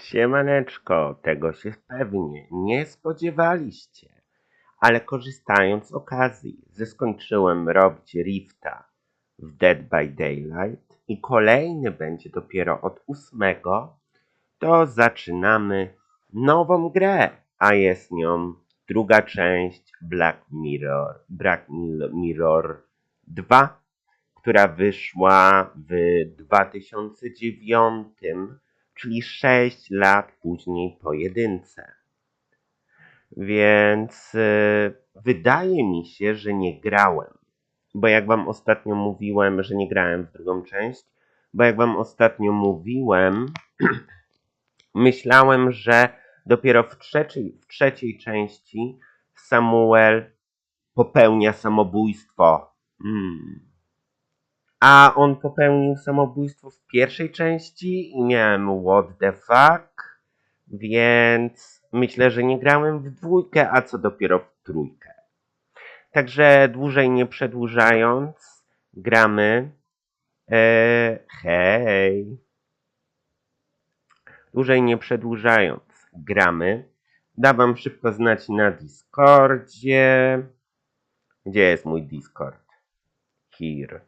Siemaneczko, tego się pewnie nie spodziewaliście, ale korzystając z okazji, że skończyłem robić rifta w Dead by Daylight i kolejny będzie dopiero od 8, to zaczynamy nową grę, a jest nią druga część Black Mirror 2, która wyszła w 2009, czyli 6 lat później po jedynce. Więc wydaje mi się, że nie grałem. Bo jak wam ostatnio mówiłem, że nie grałem w drugą część, myślałem, że dopiero w trzeciej części Samuel popełnia samobójstwo. A on popełnił samobójstwo w pierwszej części i miałem what the fuck, więc myślę, że nie grałem w 2, a co dopiero w 3. Także dłużej nie przedłużając, gramy. Dłużej nie przedłużając, gramy. Dam wam szybko znać na Discordzie. Gdzie jest mój Discord? Here.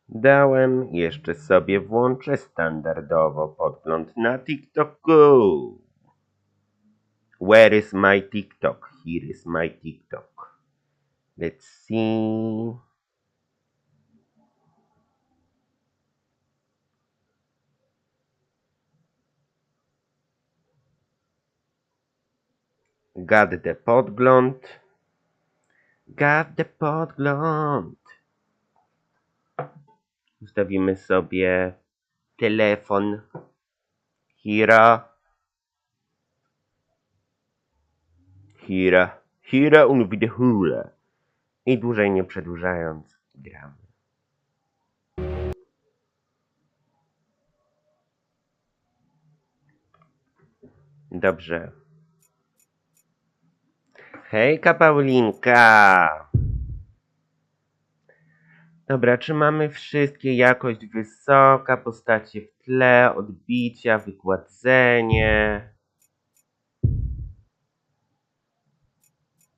Dałem, jeszcze sobie włączę standardowo podgląd na TikToku. Where is my TikTok? Here is my TikTok. Let's see. Got the podgląd. Ustawimy sobie telefon. Hira und wiederhole. I dłużej nie przedłużając, gramy. Dobrze. Hejka, Paulinka! Dobra, czy mamy wszystkie? Jakość wysoka, postacie w tle, odbicia, wygładzenie.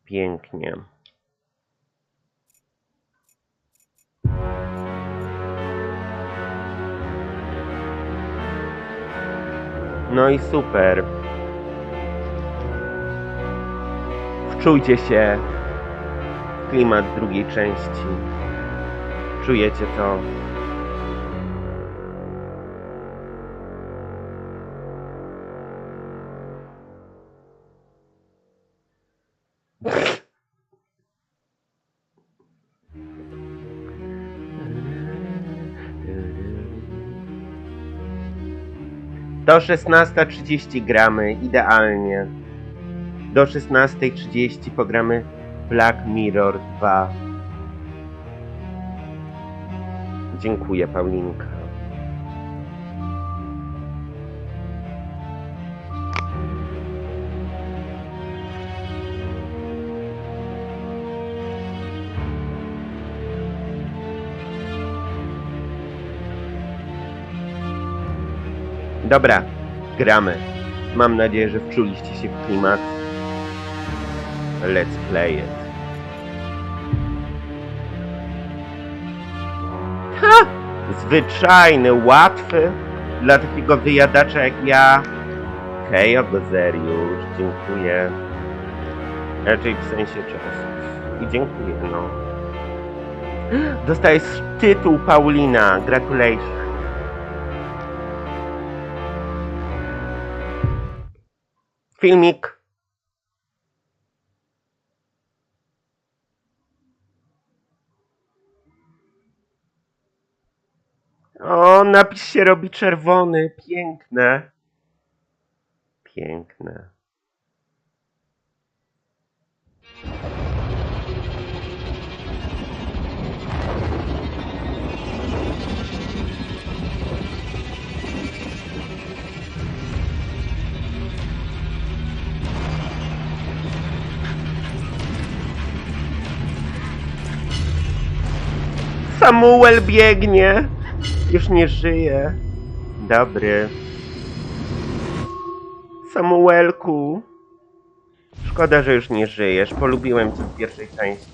Pięknie. No i super. Wczujcie się w klimat drugiej części. Czujecie to? Do 16:30 gramy, idealnie. Do 16:30 pogramy Black Mirror 2. Dziękuję, Paulinka. Dobra, gramy. Mam nadzieję, że wczuliście się w klimat. Let's play it. Ha! Zwyczajny, łatwy dla takiego wyjadacza jak ja. Hej, Ogozeriusz, dziękuję. Raczej w sensie czasu. I dziękuję, no. Dostajesz tytuł, Paulina. Gratulations. Filmik. O, napis się robi czerwony. Piękne. Piękne. Samuel biegnie. Już nie żyje. Dobry. Samuelku. Szkoda, że już nie żyjesz. Polubiłem cię w pierwszej części.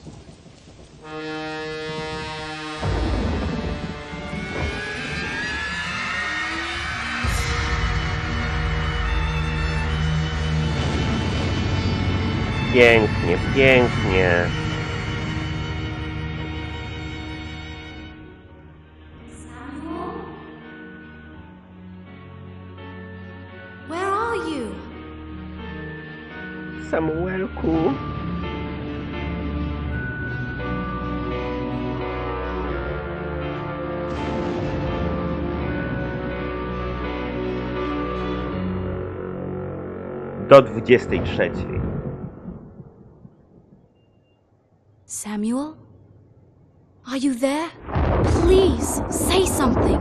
Pięknie, pięknie. Where are you? Samuelku. Do 23. Samuel? Are you there? Please, say something.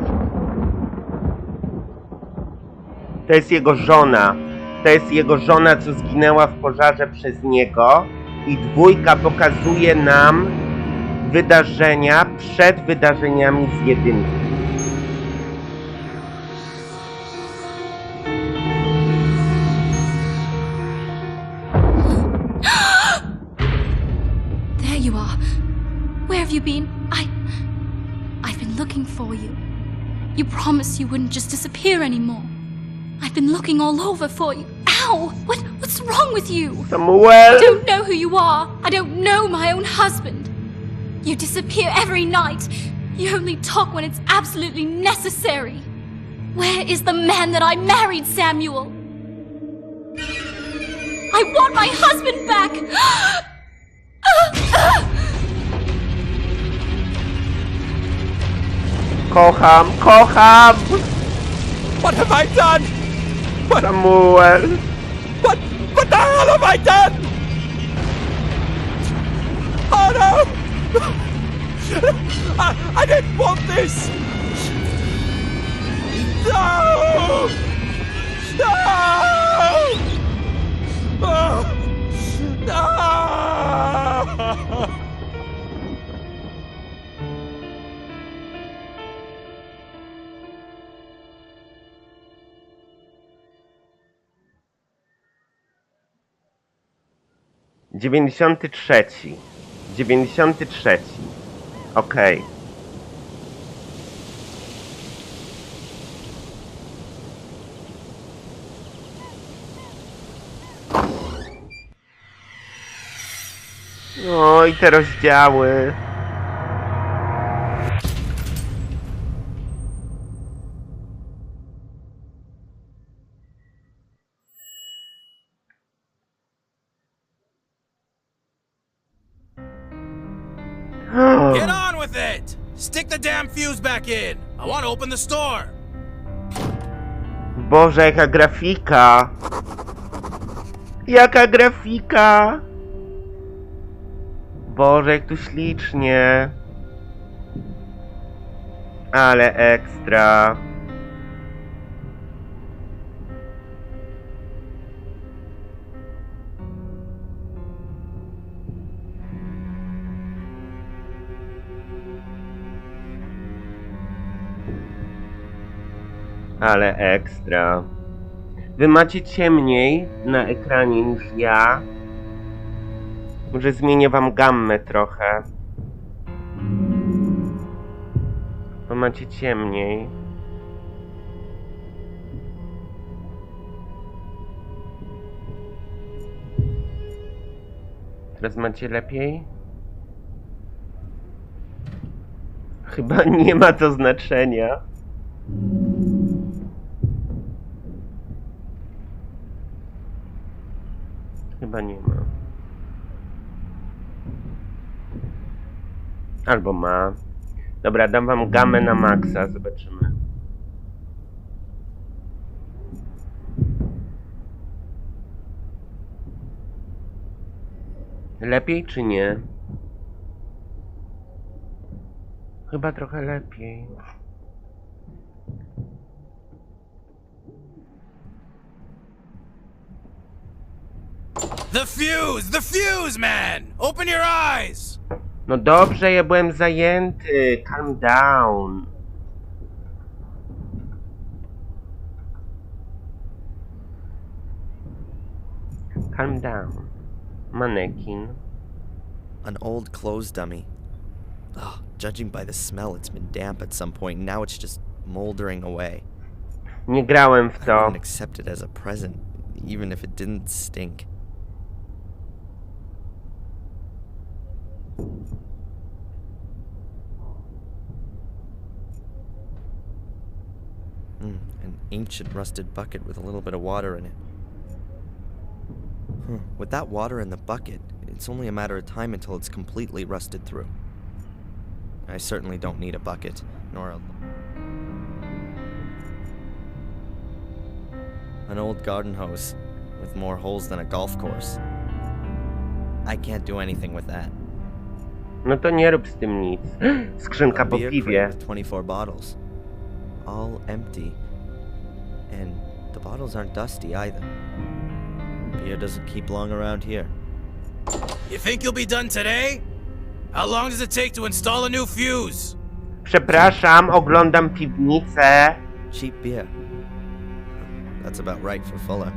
To jest jego żona. To jest jego żona, co zginęła w pożarze przez niego. I dwójka pokazuje nam wydarzenia przed wydarzeniami z jedynki. There you are. Where have you been? I've been looking for you. You promised you wouldn't just disappear anymore. I've been looking all over for you. Ow! What's wrong with you? Samuel! I don't know who you are. I don't know my own husband. You disappear every night. You only talk when it's absolutely necessary. Where is the man that I married, Samuel? I want my husband back! Kocham, kocham! What have I done? Samuel! What the hell have I done? Oh no! I didn't want this! No! No! Oh, no! Dziewięćdziesiąty trzeci. Okej. No i te rozdziały. Get on with it! Stick the damn fuse back in! I want to open the store! Boże, jaka grafika! Jaka grafika! Boże, jak tu ślicznie! Ale ekstra! Ale ekstra. Wy macie ciemniej na ekranie niż ja. Może zmienię wam gammę trochę. Bo macie ciemniej. Teraz macie lepiej? Chyba nie ma to znaczenia. Chyba nie ma. Albo ma. Dobra, dam wam gamę na maksa, zobaczymy. Lepiej czy nie? Chyba trochę lepiej. The fuse, man! Open your eyes! No dobrze, ja byłem zajęty. Calm down. Calm down. Mannequin. An old clothes dummy. Oh, judging by the smell, it's been damp at some point, and now it's just moldering away. Nie grałem w I to. wouldn't accept it as a present, even if it didn't stink. An ancient rusted bucket with a little bit of water in it. With that water in the bucket, it's only a matter of time until it's completely rusted through. I certainly don't need a bucket, nor an old garden hose with more holes than a golf course. I can't do anything with that. No to nie rób z tym nic. Skrzynka A po beer piwie. crate with 24 bottles. All empty. And the bottles aren't dusty either. Beer doesn't keep long around here. You think you'll be done today? How long does it take to install a new fuse? Przepraszam, oglądam piwnicę. Cheap beer. That's about right for Fuller.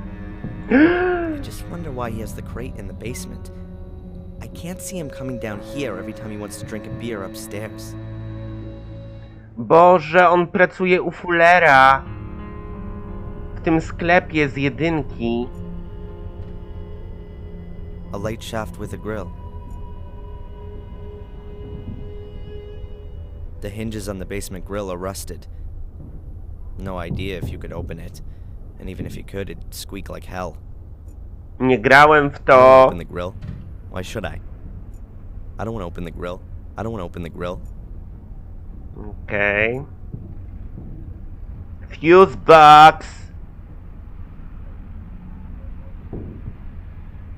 I just wonder why he has the crate in the basement. I can't see him coming down here every time he wants to drink a beer upstairs. Boże, on pracuje u Fullera. W tym sklepie z jedynki. A light shaft with a grill. The hinges on the basement grill are rusted. No idea if you could open it. And even if you could, it'd squeak like hell. Nie grałem w I don't to. wanna open the grill. Why should I? I don't want to open the grill. I don't want to open the grill. Okej. Fuse box.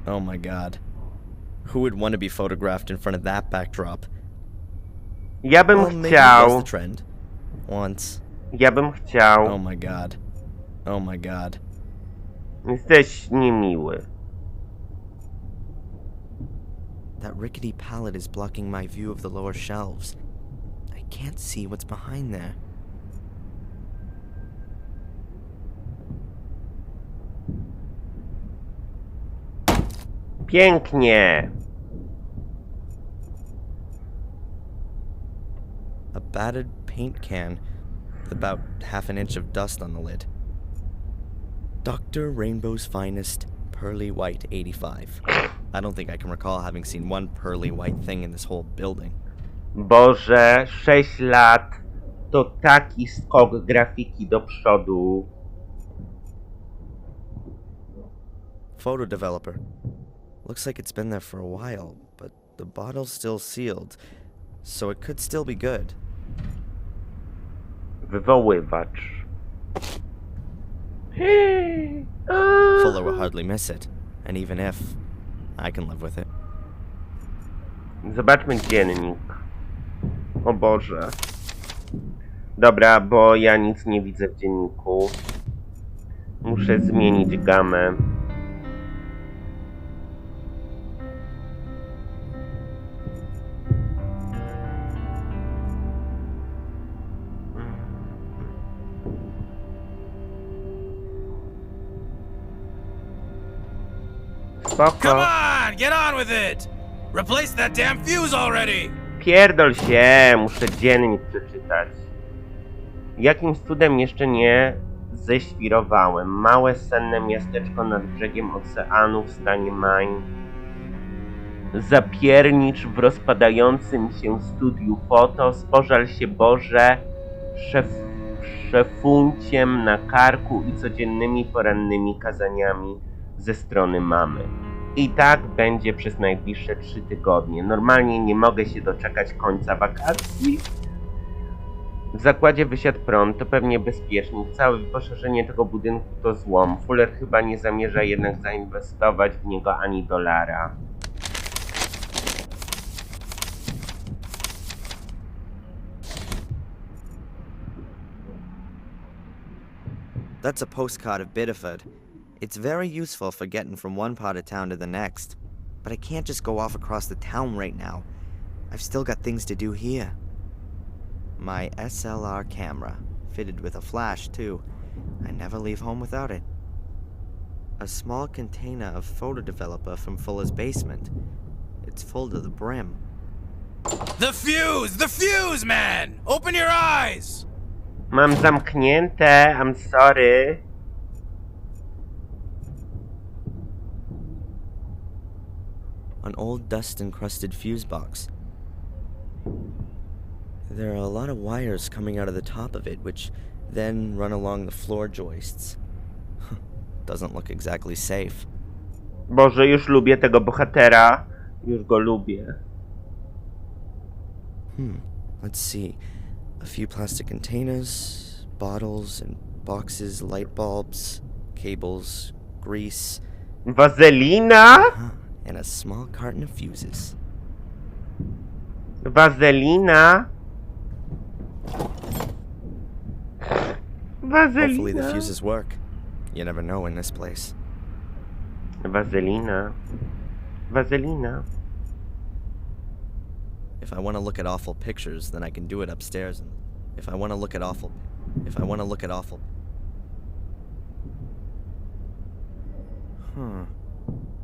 Oh my god. Who would want to be photographed in front of that backdrop? Ja bym Well, maybe it was chciał. the trend. Once. Ja bym chciał. Oh my god. Oh my god. Jesteś niemiły. That rickety pallet is blocking my view of the lower shelves. I can't see what's behind there. Pięknie. A battered paint can with about half an inch of dust on the lid. Dr. Rainbow's Finest Pearly White 85. I don't think I can recall having seen one pearly white thing in this whole building. Boże, 6 lat to taki skok grafiki do przodu. Photo developer. Looks like it's been there for a while, but the bottle's still sealed, so it could still be good. Wywoływacz. Fuller will hardly miss it, and even if, I can live with it. Zobaczmy dziennik. O Boże. Dobra, bo ja nic nie widzę w dzienniku. Muszę zmienić gamę. Come Spoko. on, get on with it! Replace that damn fuse already! Pierdol się, muszę dziennik przeczytać. Jakimś cudem jeszcze nie ześwirowałem. Małe, senne miasteczko nad brzegiem oceanu w stanie Maine. Zapiernicz w rozpadającym się studiu foto. Spożal się Boże szefunciem na karku i codziennymi porannymi kazaniami ze strony mamy. I tak będzie przez najbliższe 3 tygodnie. Normalnie nie mogę się doczekać końca wakacji. W zakładzie wysiadł prąd, to pewnie bezpiecznik. Całe wyposażenie tego budynku to złom. Fuller chyba nie zamierza jednak zainwestować w niego ani dolara. That's a postcard of Biddeford. It's very useful for getting from one part of town to the next. But I can't just go off across the town right now. I've still got things to do here. My SLR camera, fitted with a flash too. I never leave home without it. A small container of photo developer from Fuller's basement. It's full to the brim. The fuse! The fuse, man! Open your eyes! Mam zamknięte, I'm sorry. An old dust-encrusted fuse box. There are a lot of wires coming out of the top of it, which then run along the floor joists. Doesn't look exactly safe. Boże, już lubię tego bohatera. Już go lubię. Let's see. A few plastic containers, bottles and boxes, light bulbs, cables, grease. Wazelina? And a small carton of fuses. Wazelina? Hopefully the Wazelina? fuses work. You never know in this place. Wazelina. Wazelina. If I want to look at awful pictures, then I can do it upstairs. And if I want to look at awful...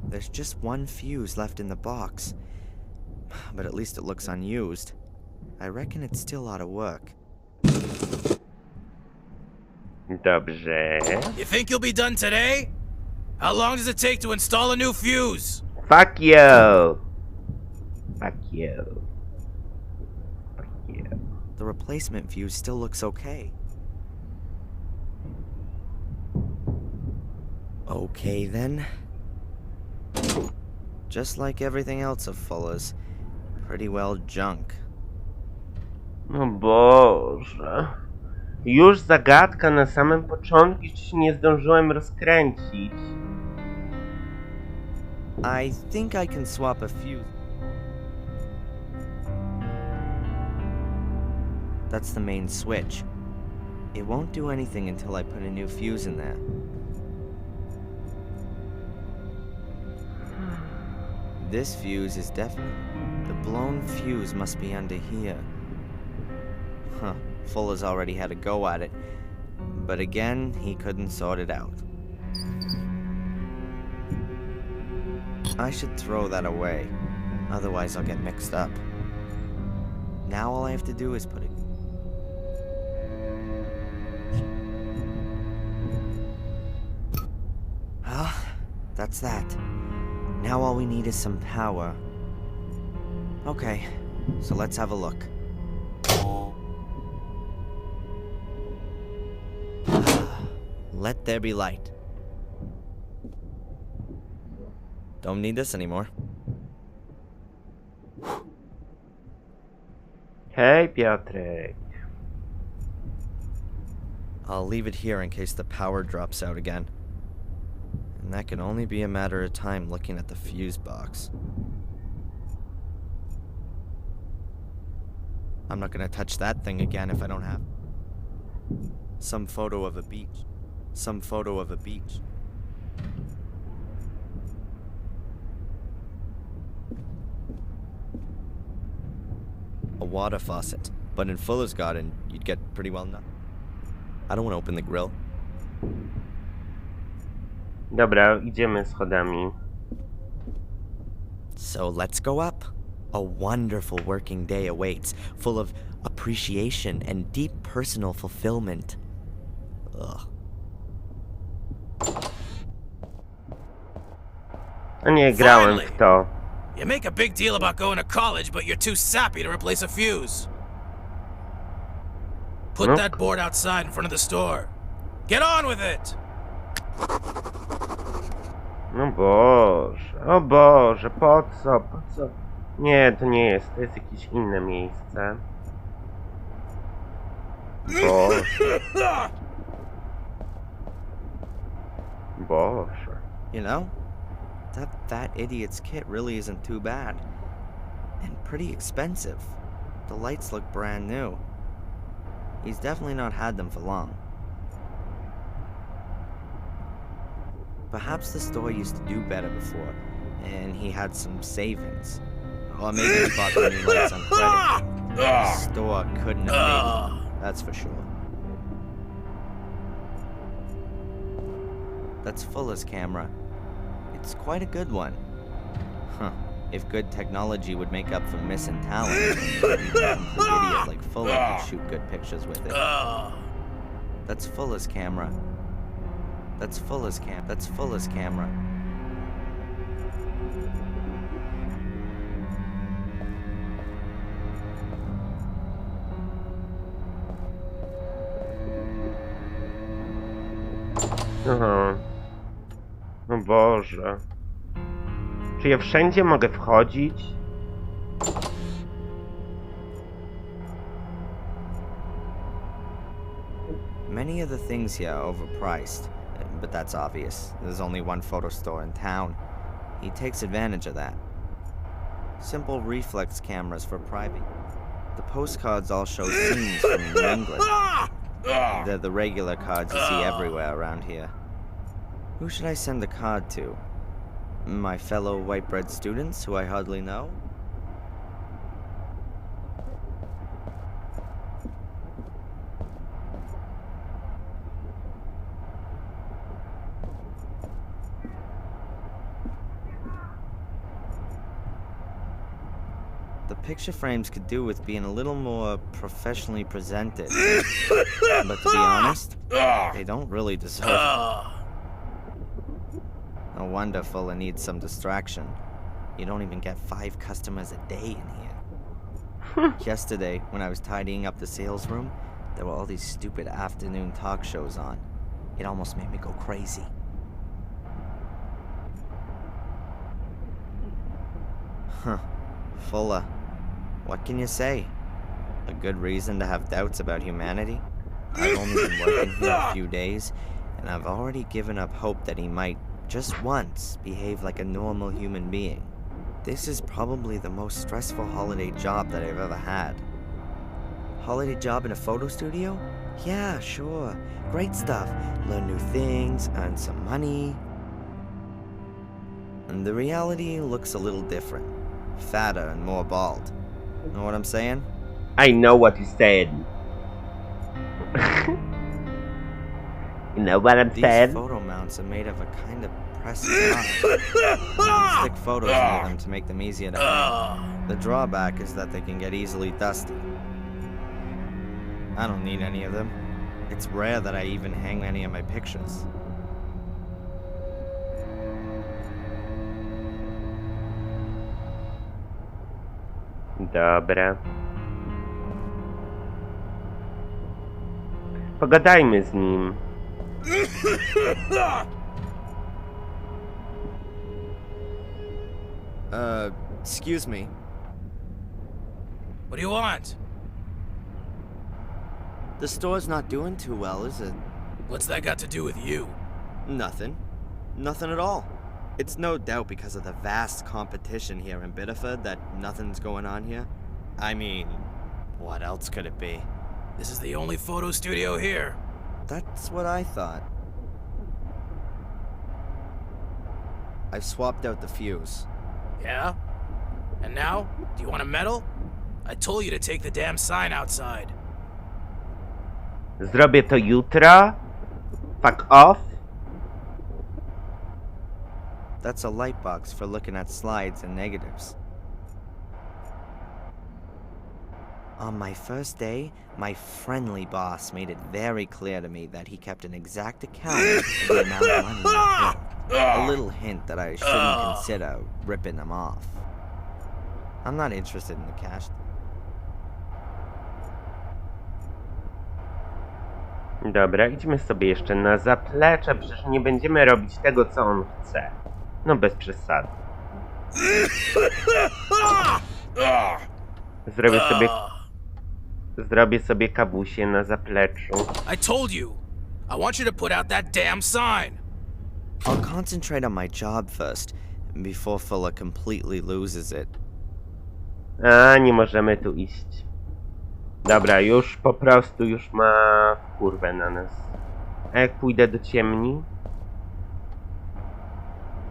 There's just one fuse left in the box. But at least it looks unused. I reckon it still ought to work. Dobrze. You think you'll be done today? How long does it take to install a new fuse? Fuck you. Fuck you. Fuck you. The replacement fuse still looks okay. Okay then. Just like everything else of Fuller's. Pretty well junk. O Boże. Już zagadka na samym początku, jeszcze się nie zdążyłem rozkręcić. I think I can swap a fuse. That's the main switch. It won't do anything until I put a new fuse in there. This fuse is definitely... The blown fuse must be under here. Huh. Fuller's already had a go at it. But again, he couldn't sort it out. I should throw that away. Otherwise I'll get mixed up. Now all I have to do is put it... Well, that's that. Now all we need is some power. Okay, so let's have a look. Let there be light. Don't need this anymore. Hej, Piotrek. I'll leave it here in case the power drops out again. And that can only be a matter of time looking at the fuse box. I'm not gonna touch that thing again if I don't have... Some photo of a beach. Some photo of a beach. A water faucet. But in Fuller's garden, you'd get pretty well nothing. I don't want to open the grill. Dobra, idziemy schodami. So let's go up. A wonderful working day awaits, full of appreciation and deep personal fulfillment. Ugh. A nie grałem w to. You make a big deal about going to college, but you're too sappy to replace a fuse. Put that board outside in front of the store. Get on with it! No Boże, o Boże, po co, po co? Nie, to nie jest, to jest jakieś inne miejsce. Boże. Boże. You know, that idiot's kit really isn't too bad. And pretty expensive. The lights look brand new. He's definitely not had them for long. Perhaps the store used to do better before, and he had some savings. Or maybe he bought the new lights on credit. The store couldn't have made it, that's for sure. That's Fuller's camera. It's quite a good one. Huh. If good technology would make up for missing talent, an idiot like Fuller could shoot good pictures with it. That's Fuller's camera. That's Fuller's camera. Aha. O Boże. Czy ja wszędzie mogę wchodzić? Many of the things here are overpriced, but that's obvious. There's only one photo store in town. He takes advantage of that. Simple reflex cameras for private. The postcards all show scenes from New England. They're the regular cards you see everywhere around here. Who should I send the card to? My fellow white-bread students who I hardly know? The picture frames could do with being a little more professionally presented. But to be honest, they don't really deserve it. No wonder Fuller needs some distraction. You don't even get 5 customers a day in here. Yesterday, when I was tidying up the sales room, there were all these stupid afternoon talk shows on. It almost made me go crazy. Huh. Fuller. What can you say? A good reason to have doubts about humanity? I've only been working here a few days, and I've already given up hope that he might, just once, behave like a normal human being. This is probably the most stressful holiday job that I've ever had. Holiday job in a photo studio? Yeah, sure. Great stuff. Learn new things, earn some money. And the reality looks a little different. Fatter and more bald. Know what I'm saying? I know what you said. You know what I'm saying? These photo mounts are made of a kind of pressed glass. Stick photos into them to make them easier to hang. The drawback is that they can get easily dusty. I don't need any of them. It's rare that I even hang any of my pictures. Dobra. Pogadajmy z nim. Excuse me. What do you want? The store's not doing too well, is it? What's that got to do with you? Nothing. Nothing at all. It's no doubt because of the vast competition here in Biddeford that nothing's going on here. I mean, what else could it be? This is the only photo studio here. That's what I thought. I've swapped out the fuse. Yeah? And now? Do you want a medal? I told you to take the damn sign outside. Zrobię to jutro. Fuck off. That's a light box for looking at slides and negatives. On my first day, my friendly boss made it very clear to me that he kept an exact account of the amount of money I paid. A little hint that I shouldn't consider ripping them off. I'm not interested in the cash. Dobra, idźmy sobie jeszcze na zaplecze, przecież nie będziemy robić tego, co on chce. No bez przesady. Zrobię sobie kawusię na zapleczu. I told you. I want you to put out that damn sign. I'll concentrate on my job first, before Fuller completely loses it. A, nie możemy tu iść. Dobra, już po prostu już ma kurwę na nas. A jak pójdę do ciemni?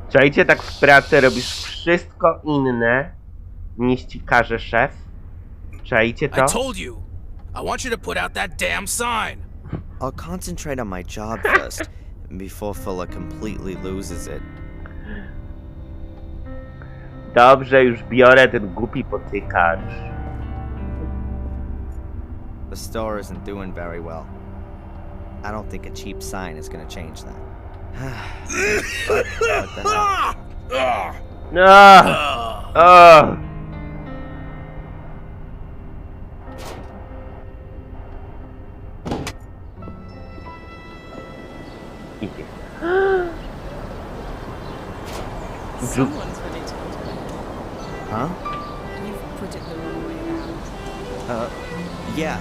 Czajcie, tak w pracy robisz wszystko inne, nieścikarze szef. Czajcie to? I told you. I want you to put out that damn sign. I'll concentrate on my job first, before Fuller completely loses it. Dobrze, już biorę ten głupi potykacz. The store isn't doing very well. I don't think a cheap sign is gonna change that. But what the hell? Idzie. Someone's put it together. Huh? You've put it the wrong way around. Yeah.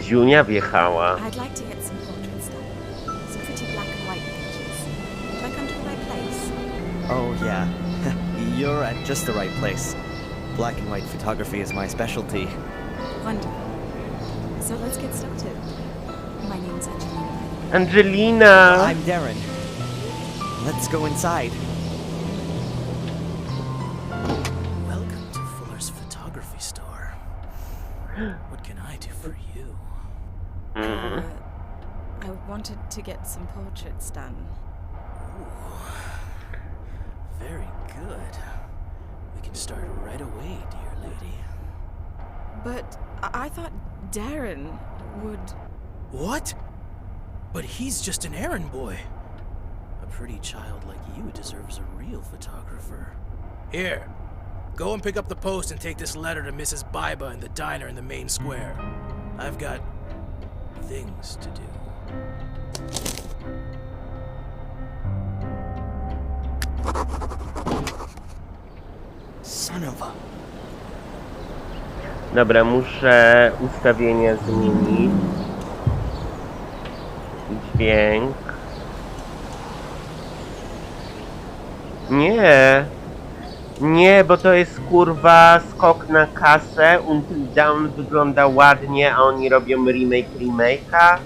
Dziunia wjechała. I'd like to get some portraits done. Some pretty black and white pictures. Do I come to the right place? Oh, yeah. You're at just the right place. Black and white photography is my specialty. Wonderful. So let's get started. My name's Angelina. Angelina! I'm Darren. Let's go inside. Welcome to Fuller's photography store. What can I do for you? I wanted to get some portraits done. Very good. We can start right away, dear lady. But I thought Darren would... What? But he's just an errand boy. A pretty child like you deserves a real photographer. Here, go and pick up the post and take this letter to Mrs. Biba in the diner in the main square. I've got things to do. Son of a... Dobra, muszę ustawienia zmienić. Dźwięk. Nie. Nie, bo to jest kurwa skok na kasę. Until Dawn wygląda ładnie, a oni robią remake'a.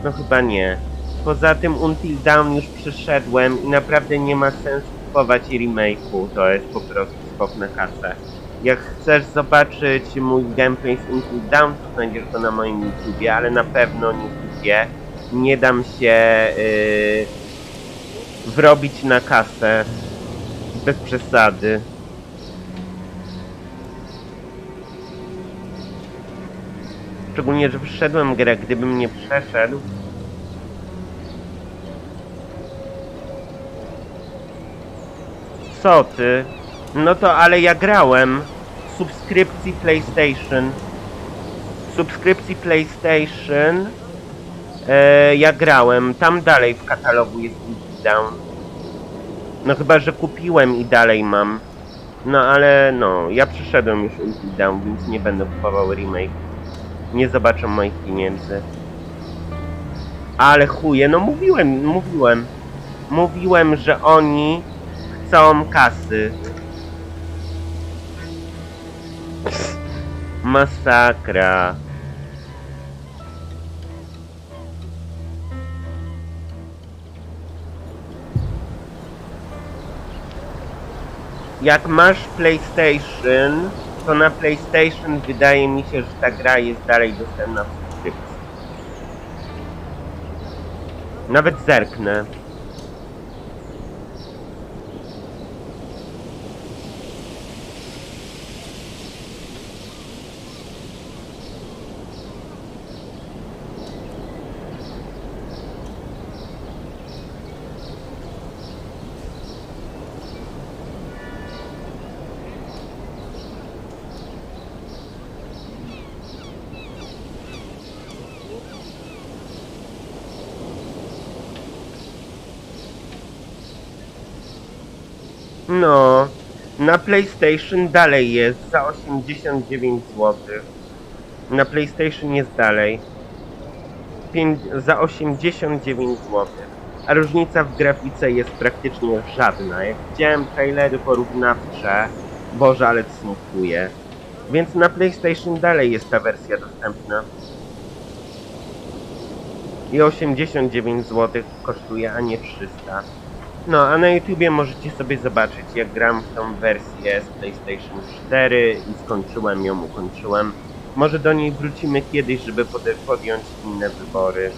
No chyba nie. Poza tym Until Dawn już przeszedłem i naprawdę nie ma sensu kupować remake'u. To jest po prostu skok na kasę. Jak chcesz zobaczyć mój gameplay z Until Dawn, to znajdziesz go na moim YouTubie, ale na pewno nie kupię. Nie dam się wrobić na kasę. Bez przesady. Szczególnie, że wszedłem grę, gdybym nie przeszedł. Co ty? No to ale ja grałem. Subskrypcji PlayStation. Subskrypcji PlayStation. Ja grałem. Tam dalej w katalogu jest Until Dawn. No chyba, że kupiłem i dalej mam. No ale no, ja przeszedłem już Until Dawn, więc nie będę kupował remake. Nie zobaczę moich pieniędzy. Ale chuje, no mówiłem, że oni chcą kasy. Masakra. Jak masz PlayStation, to na PlayStation wydaje mi się, że ta gra jest dalej dostępna w subskrypcji. Nawet zerknę. No, na PlayStation dalej jest za 89 zł. Na PlayStation jest dalej za 89 zł. A różnica w grafice jest praktycznie żadna. Jak widziałem trailery porównawcze, Boże, ale smutuje. Więc na PlayStation dalej jest ta wersja dostępna. i 89 zł kosztuje, a nie 300. No, a na YouTubie możecie sobie zobaczyć, jak gram w tą wersję z PlayStation 4 i ukończyłem. Może do niej wrócimy kiedyś, żeby podjąć inne wybory.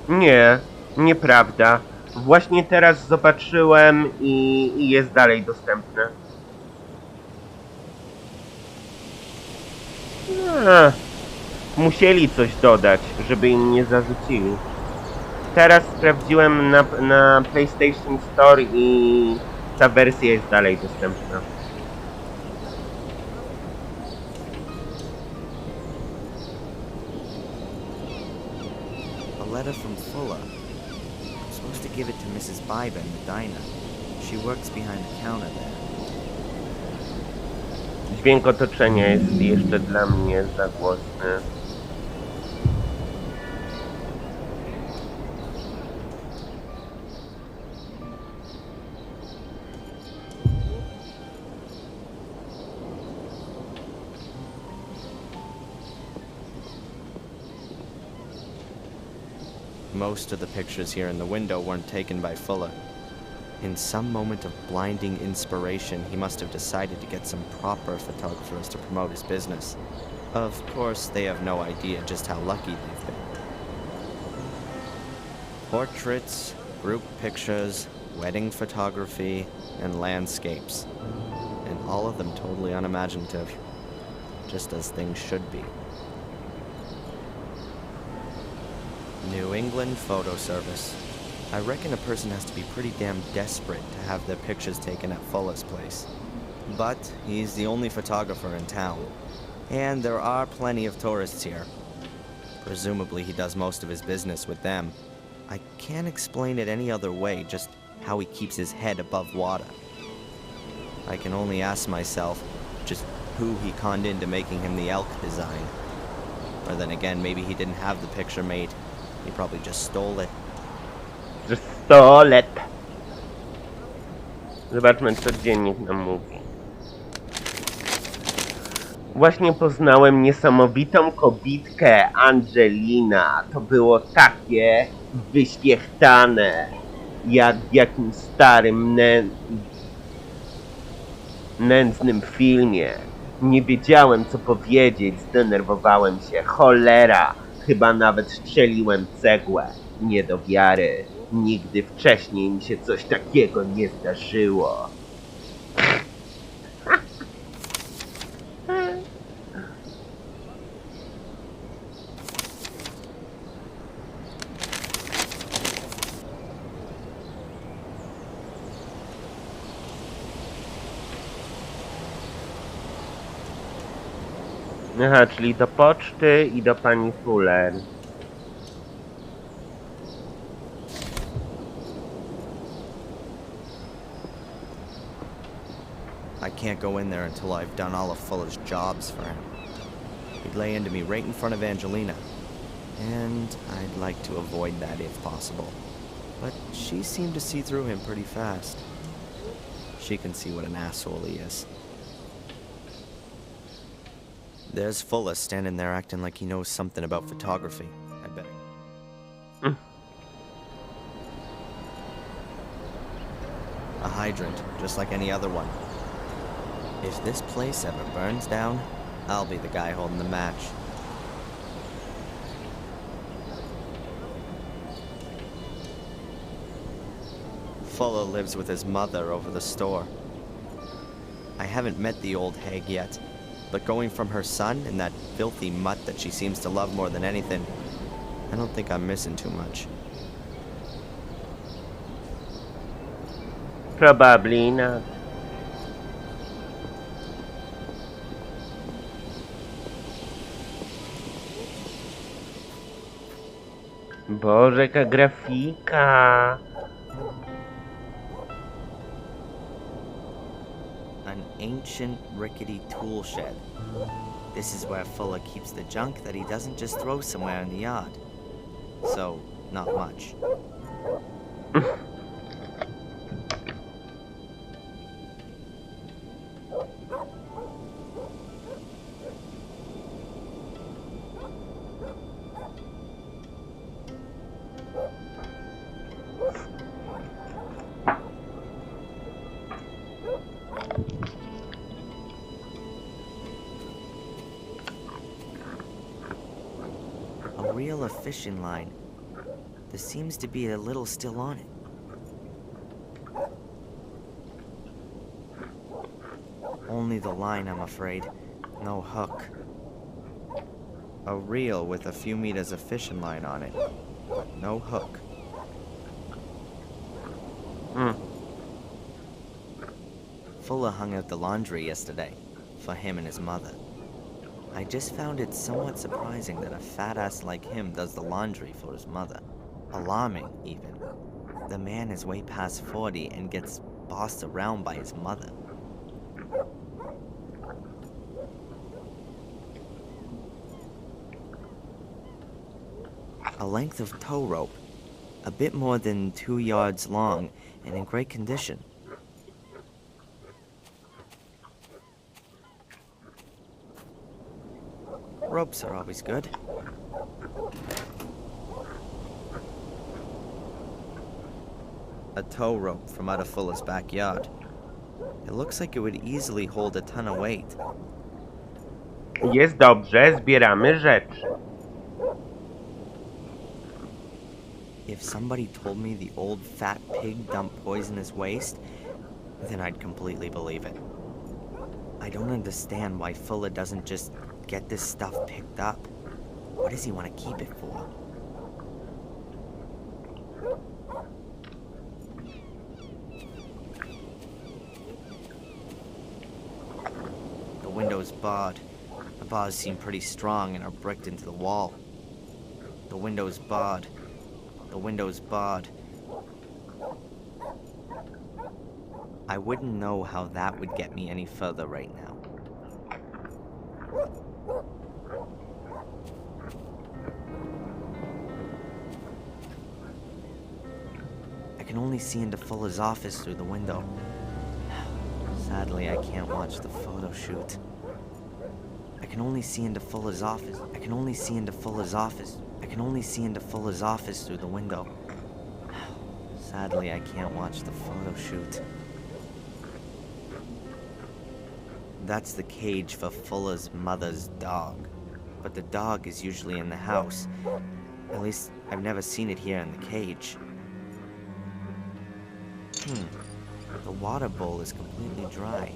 Nie, nieprawda. Właśnie teraz zobaczyłem i jest dalej dostępne. Musieli coś dodać, żeby im nie zarzucili. Teraz sprawdziłem na PlayStation Store i ta wersja jest dalej dostępna. A letter from Fuller. I'm supposed to give it to Mrs. Biber in the diner. She works behind the counter there. Dźwięk otoczenia jest jeszcze dla mnie za głośny. Most of the pictures here in the window weren't taken by Fuller. In some moment of blinding inspiration, he must have decided to get some proper photographers to promote his business. Of course, they have no idea just how lucky they've been. Portraits, group pictures, wedding photography, and landscapes. And all of them totally unimaginative, just as things should be. New England Photo Service. I reckon a person has to be pretty damn desperate to have their pictures taken at Fuller's place. But he's the only photographer in town, and there are plenty of tourists here. Presumably he does most of his business with them. I can't explain it any other way, just how he keeps his head above water. I can only ask myself just who he conned into making him the elk design. Or then again, maybe he didn't have the picture made. He probably just stole it. Just stole it. Zobaczmy, co dziennik nam mówi. Właśnie poznałem niesamowitą kobitkę, Angelina. To było takie wyświechtane, jak w jakimś starym nędznym filmie. Nie wiedziałem, co powiedzieć, zdenerwowałem się. Cholera, chyba nawet strzeliłem cegłę. Nie do wiary. Nigdy wcześniej mi się coś takiego nie zdarzyło. Aha, czyli do poczty i do pani Fuller. I can't go in there until I've done all of Fuller's jobs for him. He'd lay into me right in front of Angelina. And I'd like to avoid that if possible. But she seemed to see through him pretty fast. She can see what an asshole he is. There's Fuller standing there acting like he knows something about photography. I bet. A hydrant, just like any other one. If this place ever burns down, I'll be the guy holding the match. Fuller lives with his mother over the store. I haven't met the old hag yet, but going from her son and that filthy mutt that she seems to love more than anything, I don't think I'm missing too much. Probably not. Boże, jaka grafika! An ancient, rickety tool shed. This is where Fuller keeps the junk that he doesn't just throw somewhere in the yard. So, not much. reel of fishing line. There seems to be a little still on it. Only the line, I'm afraid. No hook. A reel with a few meters of fishing line on it. No hook. Fuller hung out the laundry yesterday for him and his mother. I just found it somewhat surprising that a fat ass like him does the laundry for his mother. Alarming, even. The man is way past 40 and gets bossed around by his mother. A length of tow rope, a bit more than 2 yards long and in great condition. Ropes are always good. A tow rope from out of Fuller's backyard. It looks like it would easily hold a ton of weight. Jest dobrze, zbieramy rzeczy. If somebody told me the old fat pig dumped poisonous waste, then I'd completely believe it. I don't understand why Fuller doesn't just get this stuff picked up. What does he want to keep it for? The window's barred. The bars seem pretty strong and are bricked into the wall. The window's barred. The window's barred. I wouldn't know how that would get me any further right now. I can only see into Fuller's office through the window. Sadly, I can't watch the photo shoot. I can only see into Fuller's office. I can only see into Fuller's office. I can only see into Fuller's office through the window. Sadly, I can't watch the photo shoot. That's the cage for Fuller's mother's dog. But the dog is usually in the house. At least, I've never seen it here in the cage. The water bowl is completely dry.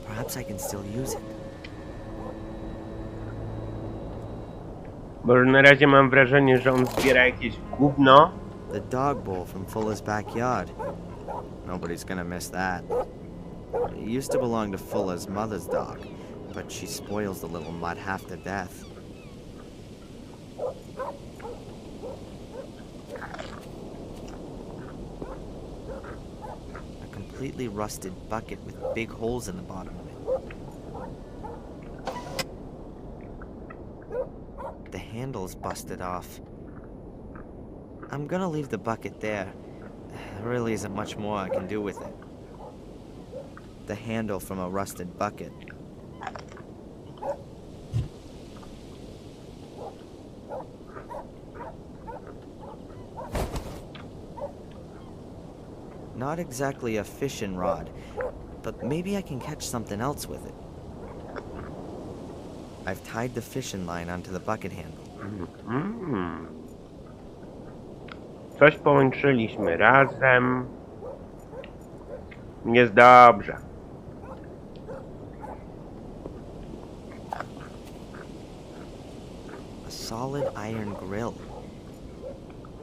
Perhaps I can still use it. Bo na razie mam wrażenie, że on zbiera jakieś gówno. The dog bowl from Fuller's backyard. Nobody's gonna miss that. It used to belong to Fuller's mother's dog, but she spoils the little mutt half to death. A completely rusted bucket with big holes in the bottom of it. The handle's busted off. I'm gonna leave the bucket there. There really isn't much more I can do with it. The handle from a rusted bucket. Not exactly a fishing rod, but maybe I can catch something else with it. I've tied the fishing line onto the bucket handle. Coś połączyliśmy razem. Jest dobrze. A solid iron grill.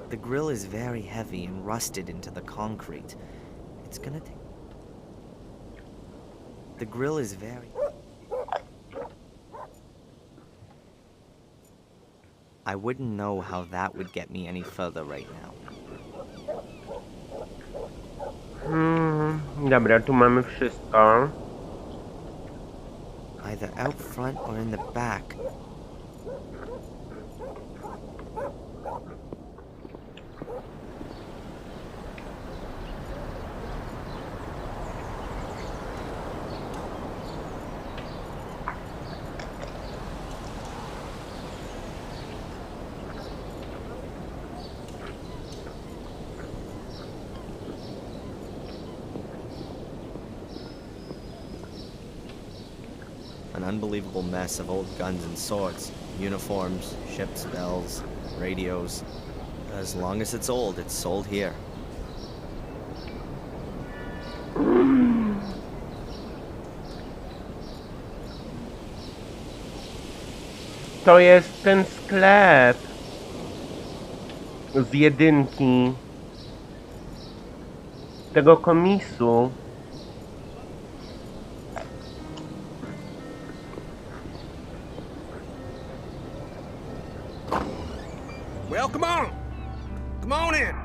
The grill is very heavy and rusted into the concrete. It's gonna take... The grill is very... I wouldn't know how that would get me any further right now. Dobra, tu mamy wszystko. Either out front or in the back. an unbelievable mess of old guns and swords, uniforms, ships' bells, radios. As long as it's old, it's sold here. To jest ten sklep z jedynki tego komisu. Well, come on. Come on in.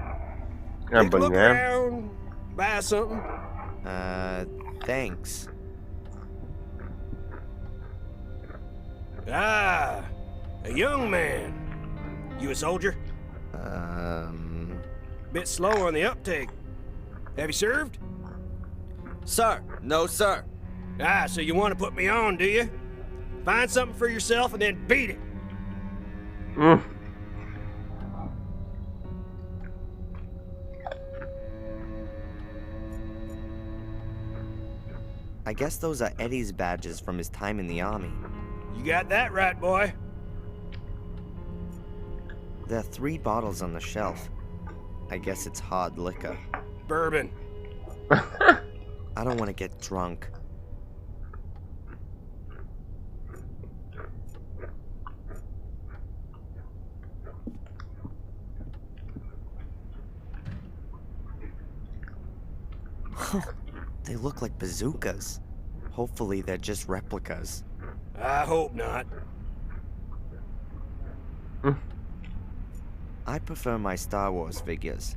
Take a Albo look nie. around, buy something. Thanks. Ah, a young man. You a soldier? Bit slow on the uptake. Have you served? Sir, no sir. Ah, so you want to put me on, do you? Find something for yourself and then beat it. Mm. I guess those are Eddie's badges from his time in the army. You got that right, boy. There are 3 bottles on the shelf. I guess it's hard liquor. Bourbon. I don't want to get drunk. They look like bazookas. Hopefully they're just replicas. I hope not. I prefer my Star Wars figures.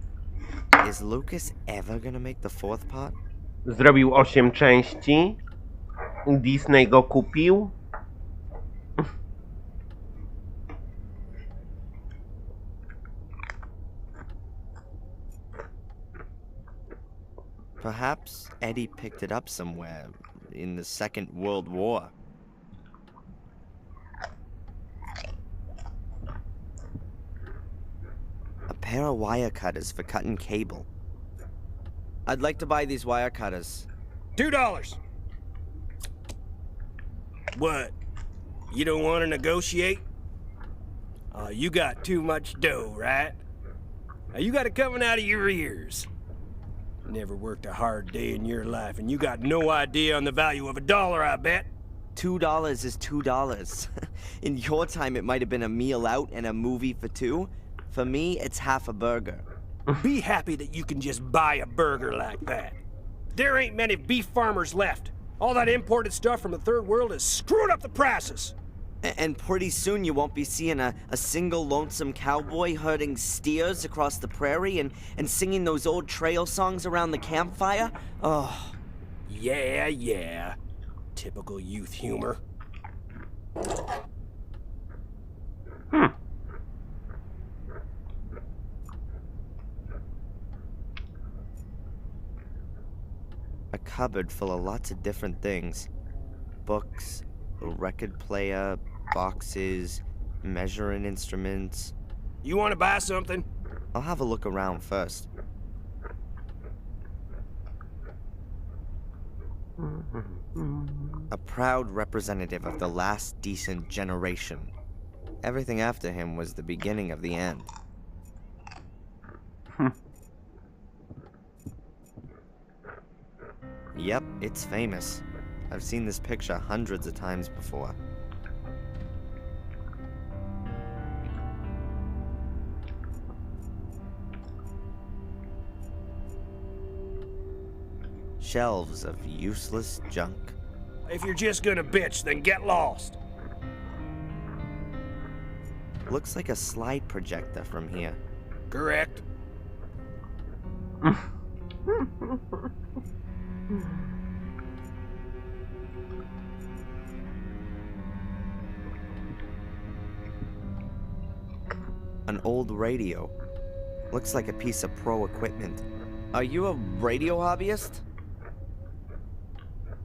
Is Lucas ever gonna make the 4th part? Zrobił 8 części. Disney go kupił. Perhaps Eddie picked it up somewhere in the Second World War. A pair of wire cutters for cutting cable. I'd like to buy these wire cutters. $2. What? You don't want to negotiate? You got too much dough, right? You got it coming out of your ears. Never worked a hard day in your life, and you got no idea on the value of $1, I bet. $2 is $2. In your time, it might have been a meal out and a movie for 2. For me, it's half a burger. Be happy that you can just buy a burger like that. There ain't many beef farmers left. All that imported stuff from the third world is screwing up the prices. And pretty soon you won't be seeing a single lonesome cowboy herding steers across the prairie and singing those old trail songs around the campfire. Oh. Yeah. Typical youth humor. A cupboard full of lots of different things. Books, a record player, boxes, measuring instruments. You want to buy something? I'll have a look around first. A proud representative of the last decent generation. Everything after him was the beginning of the end. Yep, it's famous. I've seen this picture hundreds of times before. Shelves of useless junk. If you're just gonna bitch, then get lost. Looks like a slide projector from here. Correct. An old radio. Looks like a piece of pro equipment. Are you a radio hobbyist?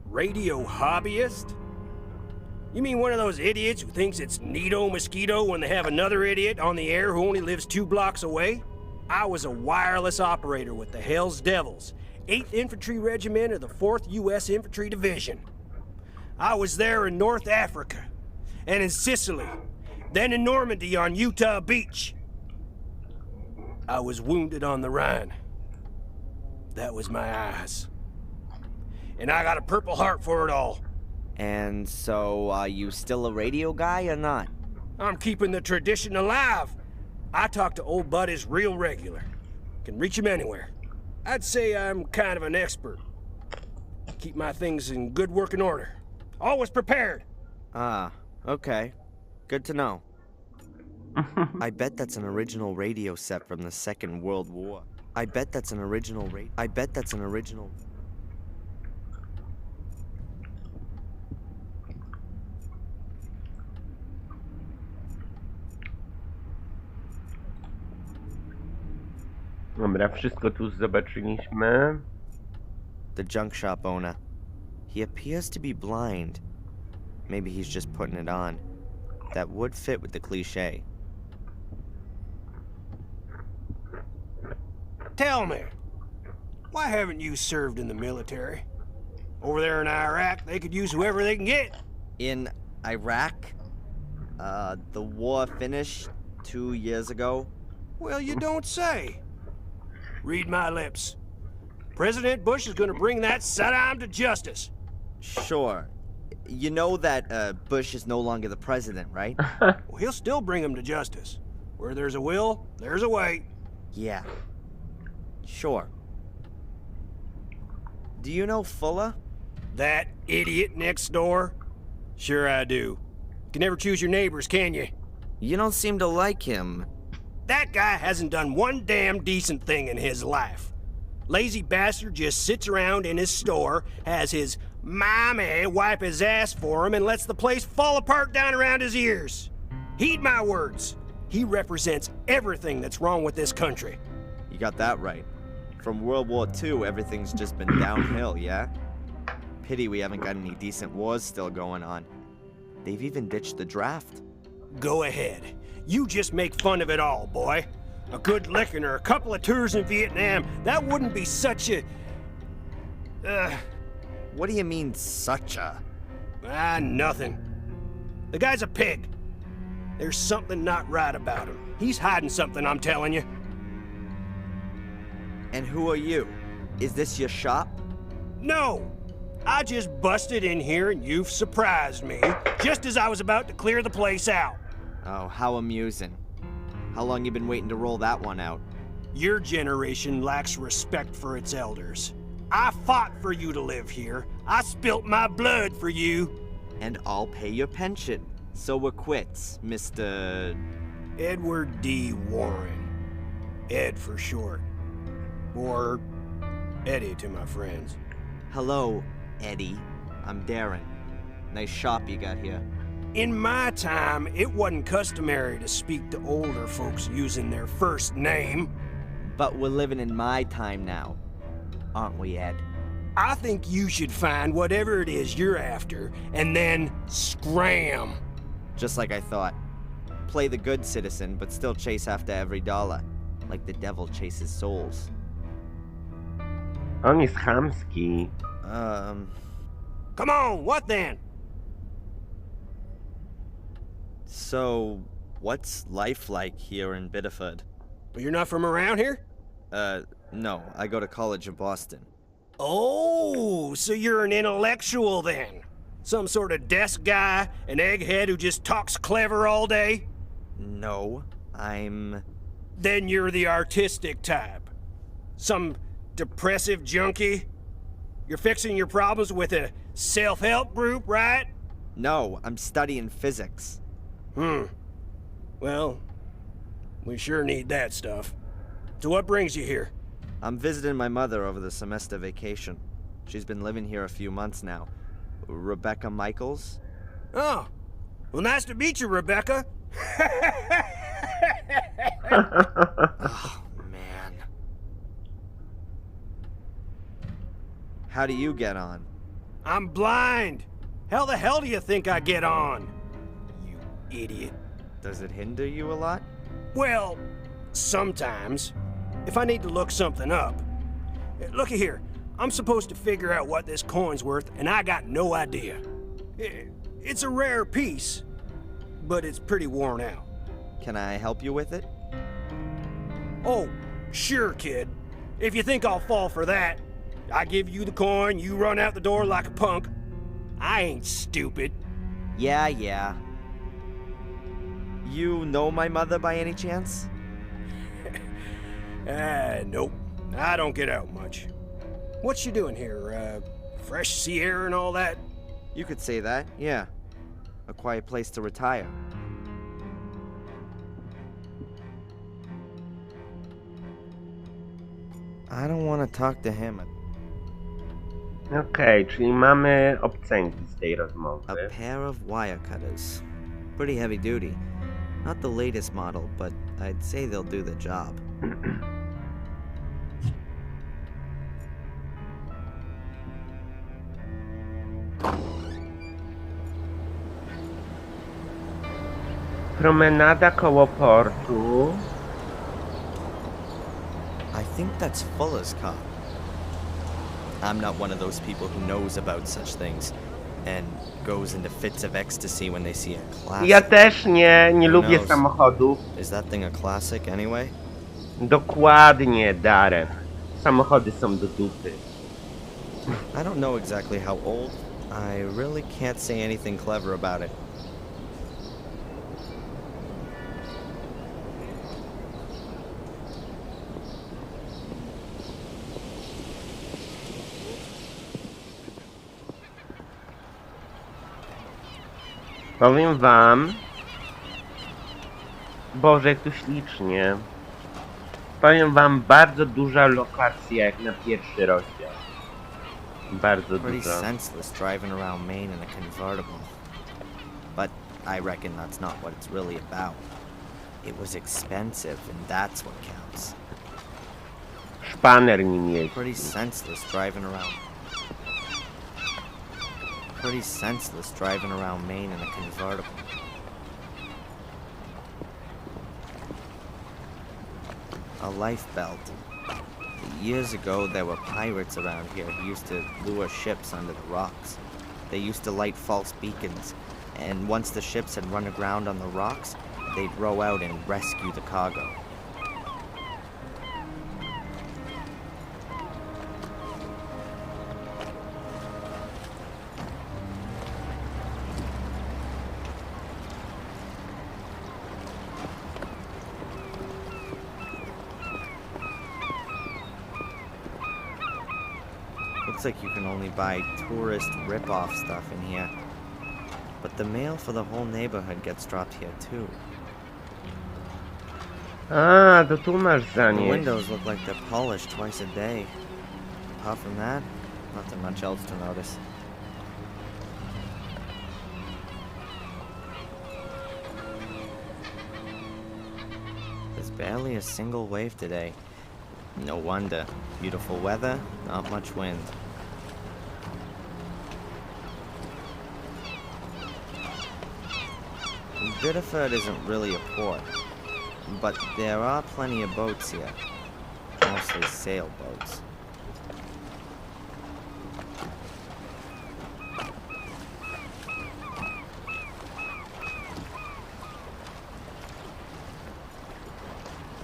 Radio hobbyist? You mean one of those idiots who thinks it's neato mosquito when they have another idiot on the air who only lives 2 blocks away? I was a wireless operator with the Hells Devils, 8th Infantry Regiment of the 4th U.S. Infantry Division. I was there in North Africa, and in Sicily, then in Normandy on Utah Beach. I was wounded on the Rhine. That was my eyes. And I got a Purple Heart for it all. And so, are you still a radio guy or not? I'm keeping the tradition alive. I talk to old buddies real regular. Can reach him anywhere. I'd say I'm kind of an expert. Keep my things in good working order. Always prepared. Ah, okay. Good to know. I bet that's an original radio set from the Second World War. I bet that's an original. Dobra, wszystko tu zobaczyliśmy. The junk shop owner. He appears to be blind. Maybe he's just putting it on. That would fit with the cliché. Tell me, why haven't you served in the military? Over there in Iraq, they could use whoever they can get. In Iraq, the war finished 2 years ago. Well, you don't say. Read my lips. President Bush is gonna bring that Saddam to justice. Sure. You know that Bush is no longer the president, right? Well, he'll still bring him to justice. Where there's a will, there's a way. Yeah. Sure. Do you know Fuller? That idiot next door? Sure I do. You can never choose your neighbors, can you? You don't seem to like him. That guy hasn't done one damn decent thing in his life. Lazy bastard just sits around in his store, has his mommy wipe his ass for him, and lets the place fall apart down around his ears. Heed my words. He represents everything that's wrong with this country. You got that right. From World War II, everything's just been downhill, yeah? Pity we haven't got any decent wars still going on. They've even ditched the draft. Go ahead. You just make fun of it all, boy. A good licking or a couple of tours in Vietnam, that wouldn't be such a... What do you mean, such a? Nothing. The guy's a pig. There's something not right about him. He's hiding something, I'm telling you. And who are you? Is this your shop? No! I just busted in here and you've surprised me, just as I was about to clear the place out. Oh, how amusing. How long you been waiting to roll that one out? Your generation lacks respect for its elders. I fought for you to live here. I spilt my blood for you. And I'll pay your pension. So we're quits, Mr... Edward D. Warren. Ed for short. Or Eddie to my friends. Hello, Eddie. I'm Darren. Nice shop you got here. In my time, it wasn't customary to speak to older folks using their first name. But we're living in my time now, aren't we, Ed? I think you should find whatever it is you're after, and then scram. Just like I thought. Play the good citizen, but still chase after every dollar. Like the devil chases souls. On jest chamski. Come on, what then? So, what's life like here in Biddeford? Well, you're not from around here? No. I go to college in Boston. Oh, so you're an intellectual then? Some sort of desk guy, an egghead who just talks clever all day? No, I'm... Then you're the artistic type. Some depressive junkie? You're fixing your problems with a self-help group, right? No, I'm studying physics. Well, we sure need that stuff. So what brings you here? I'm visiting my mother over the semester vacation. She's been living here a few months now. Rebecca Michaels? Oh, well, nice to meet you, Rebecca. Oh, man. How do you get on? I'm blind. How the hell do you think I get on? You idiot. Does it hinder you a lot? Well, sometimes. If I need to look something up. Looky here. I'm supposed to figure out what this coin's worth, and I got no idea. It's a rare piece, but it's pretty worn out. Can I help you with it? Oh, sure, kid. If you think I'll fall for that, I give you the coin, you run out the door like a punk. I ain't stupid. Yeah. You know my mother by any chance? Nope. I don't get out much. What you doing here? Fresh sea air and all that? You could say that, yeah. A quiet place to retire. I don't want to talk to him. Okej, czyli mamy obcęgi z tej A rozmowy. pair of wire cutters. Pretty heavy duty. Not the latest model, but I'd say they'll do the job. Promenada koło portu. I think that's Fuller's car. I'm not one of those people who knows about such things and goes into fits of ecstasy when they see a classic. Ja też nie Who lubię knows? samochodów. Is that thing a classic anyway? Dokładnie, Darren. Samochody są do dupy. I don't know exactly how old. I really can't say anything clever about it. Powiem wam... Boże, jak tu ślicznie. Powiem wam, bardzo duża lokacja jak na pierwszy rozdział. Bardzo Pretty duża. senseless driving around Maine in a convertible. But I reckon that's not what it's really about. It was expensive, and that's what counts. Szpaner nim jeździ. Pretty senseless driving around. Pretty senseless driving around Maine in a convertible. A life belt. Years ago, there were pirates around here who used to lure ships under the rocks. They used to light false beacons, and once the ships had run aground on the rocks, they'd row out and rescue the cargo. Looks like you can only buy tourist rip-off stuff in here. But the mail for the whole neighborhood gets dropped here too. A, to tu masz The zanieść. windows look like they're polished twice a day. Apart from that, nothing much else to notice. There's barely a single wave today. No wonder. Beautiful weather, not much wind. Biddeford isn't really a port, but there are plenty of boats here. Mostly sailboats.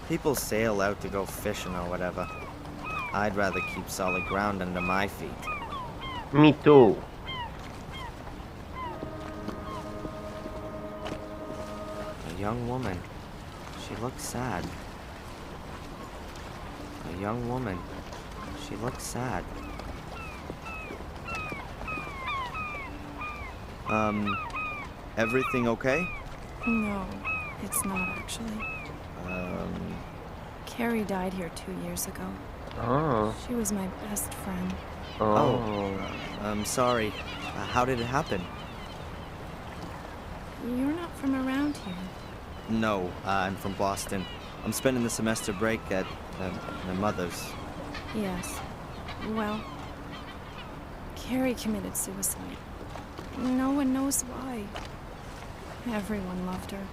People sail out to go fishing or whatever. I'd rather keep solid ground under my feet. Me too. A young woman. She looks sad. A young woman. She looks sad. Everything okay? No, it's not actually. Carrie died here 2 years ago. O, She was my best friend. o. I'm sorry. How did it happen? You're not from around here. No, I'm from Boston. I'm spending the semester break at my mother's. Yes. Well, Carrie committed suicide. No one knows why. Everyone loved her.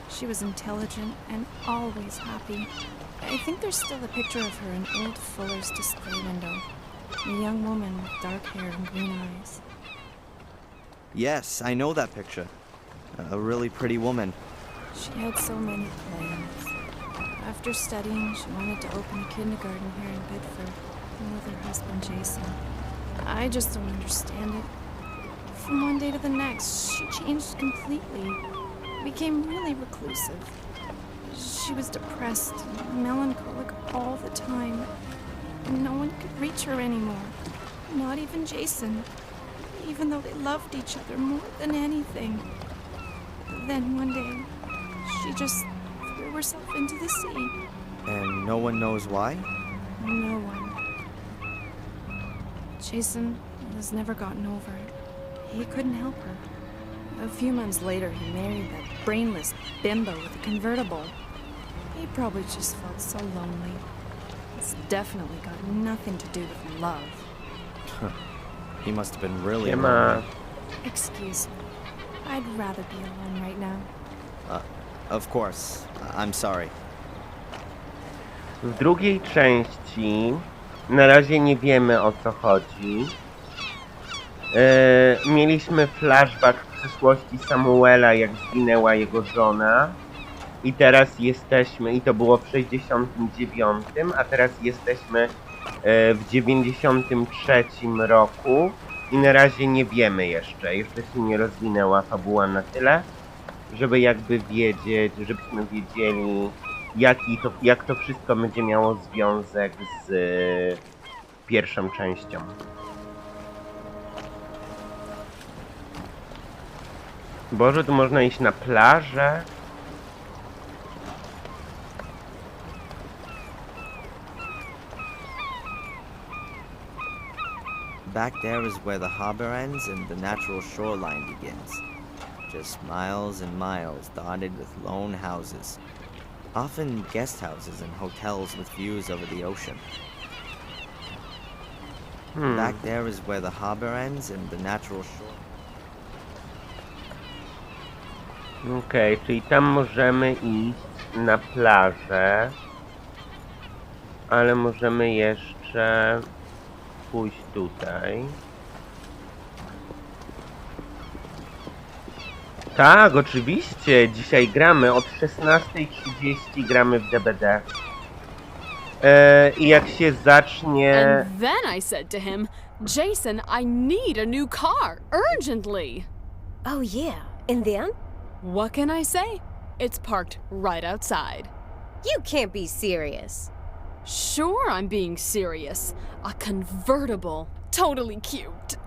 She was intelligent and always happy. I think there's still a picture of her in old Fuller's display window. A young woman with dark hair and green eyes. Yes, I know that picture. A really pretty woman. She had so many plans. After studying, she wanted to open a kindergarten here in Bedford with her husband Jason. I just don't understand it. From one day to the next, she changed completely. Became really reclusive. She was depressed and melancholic all the time. No one could reach her anymore. Not even Jason. Even though they loved each other more than anything. Then one day, she just threw herself into the sea. And no one knows why? No one. Jason has never gotten over it. He couldn't help her. A few months later, he married that brainless bimbo with a convertible. He probably just felt so lonely. It's definitely got nothing to do with love. He must have been really Siema. lonely. Excuse me. I'd rather be alone right now. Of course. I'm sorry. W drugiej części na razie nie wiemy, o co chodzi. Mieliśmy flashback w przyszłości Samuela, jak zginęła jego żona. I teraz jesteśmy, i to było w 69, a teraz jesteśmy w 93 roku. I na razie nie wiemy jeszcze się nie rozwinęła fabuła na tyle, żeby jakby wiedzieć, żebyśmy wiedzieli, jak to wszystko będzie miało związek z pierwszą częścią. Boże, tu można iść na plażę. Back there is where the harbor ends and the natural shoreline begins. Just miles and miles dotted with lone houses. Often guest houses and hotels with views over the ocean. Back there is where the harbor ends and the natural shore... Okej, czyli tam możemy iść na plażę. Ale możemy jeszcze pójść tutaj. Tak, oczywiście. Dzisiaj gramy od 16:30 gramy w DBD. I jak się zacznie... And then I said to him, Jason, I need a new car, urgently. Oh yeah, and then? What can I say? It's parked right outside. You can't be serious. Sure, I'm being serious. A convertible. Totally cute.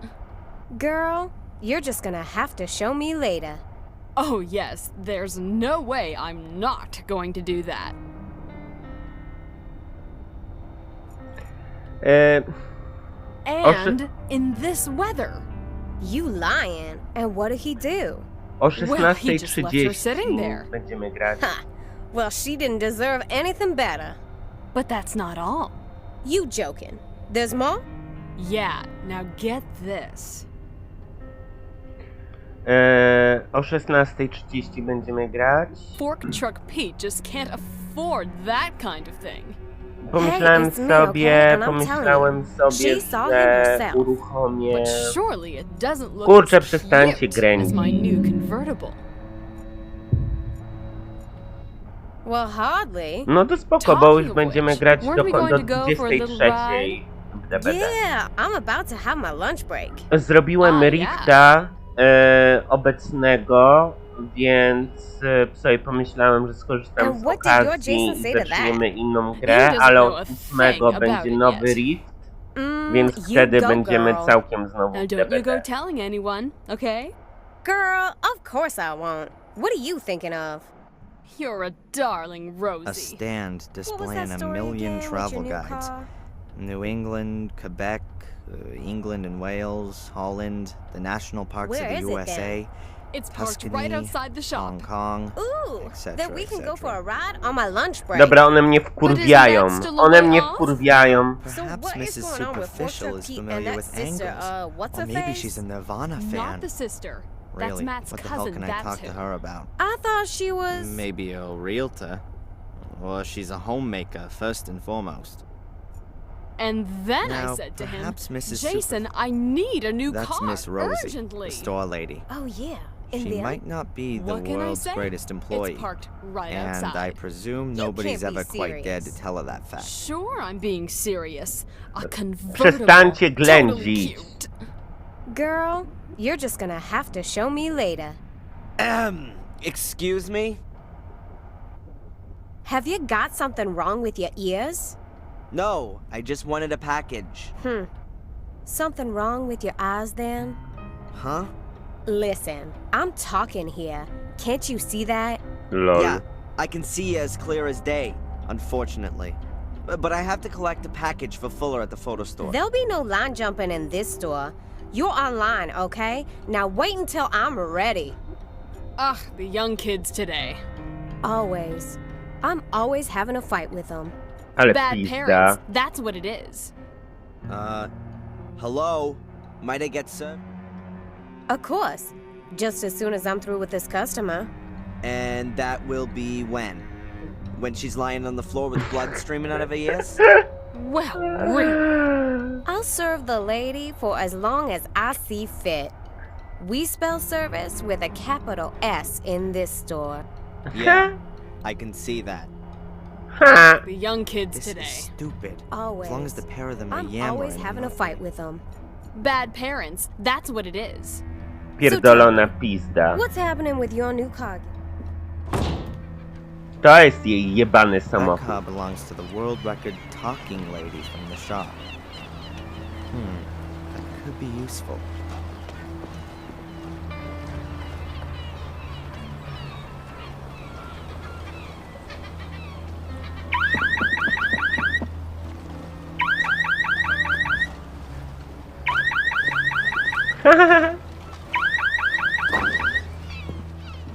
Girl, you're just gonna have to show me later. Oh yes, there's no way I'm not going to do that. And in this weather. You lying. And what did he do? O Well, he just left her 16:30 sitting there. będziemy grać. Ha! Well, she didn't deserve anything better. But that's not all. You joking. There's more? Yeah, now get this. O 16:30 będziemy grać. Fork Truck Pete just can't afford that kind of thing. Pomyślałem it's me, sobie, okay? And I'm pomyślałem telling you, sobie, she saw him że herself. uruchomię... But surely it doesn't look Kurczę, as przestańcie cute as my grędzić. new convertible. Well, hardly. No to spoko, bo już Talking of będziemy which, grać weren't do we going to go for a little 23 w DBD. Yeah, I'm about to have my lunch break. Zrobiłem Ah, rifta obecnego, więc sobie pomyślałem, że skorzystam And z what did your okazji Jason i say to zaczniemy that? inną He grę, doesn't ale know a od thing 8 about będzie it nowy yet. rift, więc You wtedy go, będziemy girl. całkiem znowu w Now don't you DBD. go telling anyone, okay? Girl, of course I won't. What are you thinking of? You're a darling, Rosie. A stand What was displaying that a story million again with travel your new guides. car? New England, Quebec, England and Wales, Holland, the national parks Where of is the it USA, then? It's parked Tuscany, right outside the shop. Hong Kong, Ooh, etc., then we can go etc. for a ride on my lunch break. Dobra, one mnie wkurwiają. But isn't that still a One way mnie off? wkurwiają. So Perhaps what is Mrs. going on with Superficial Fortune is Pete familiar and with that sister, angles. what's Or her maybe face? she's a Nirvana fan. Not the sister. That's Really? Matt's What the hell cousin, can I that's talk who. to her about? I thought she was... Maybe a realtor. Or she's a homemaker, first and foremost. And then I Now, said to him, perhaps Mrs. Jason, I need a new That's car Miss Rosie, urgently. the store lady. Oh, yeah. In She the might not be the What can I world's say? greatest employee, It's parked right and outside. I presume You nobody's can't be ever quite dared to serious. tell her that fact. Sure, I'm being serious. A convertible. Przestańcie Totally ględzić. cute. Girl, you're just gonna have to show me later. Excuse me? Have you got something wrong with your ears? No, I just wanted a package. Something wrong with your eyes then? Huh? Listen, I'm talking here. Can't you see that? Lol. Yeah, I can see as clear as day, unfortunately. But I have to collect a package for Fuller at the photo store. There'll be no line jumping in this store. You're online, okay? Now wait until I'm ready. Ugh, the young kids today. Always. I'm always having a fight with them. Ale Bad pizda. parents, that's what it is. Hello? Might I get served? Of course. Just as soon as I'm through with this customer. And that will be when? When she's lying on the floor with blood streaming out of her ears? Well, really. I'll serve the lady for as long as I see fit. We spell service with a capital S in this store. Yeah, I can see that. Ha! The young kids This today. is stupid. Always. As long as the pair of them are I'm yammering. always having a fight with them. Bad parents, that's what it is. Pierdolona pizda. What's happening with your new car? To jest jej jebany That samochód. car belongs to the world record talking lady from the shop. That could be useful.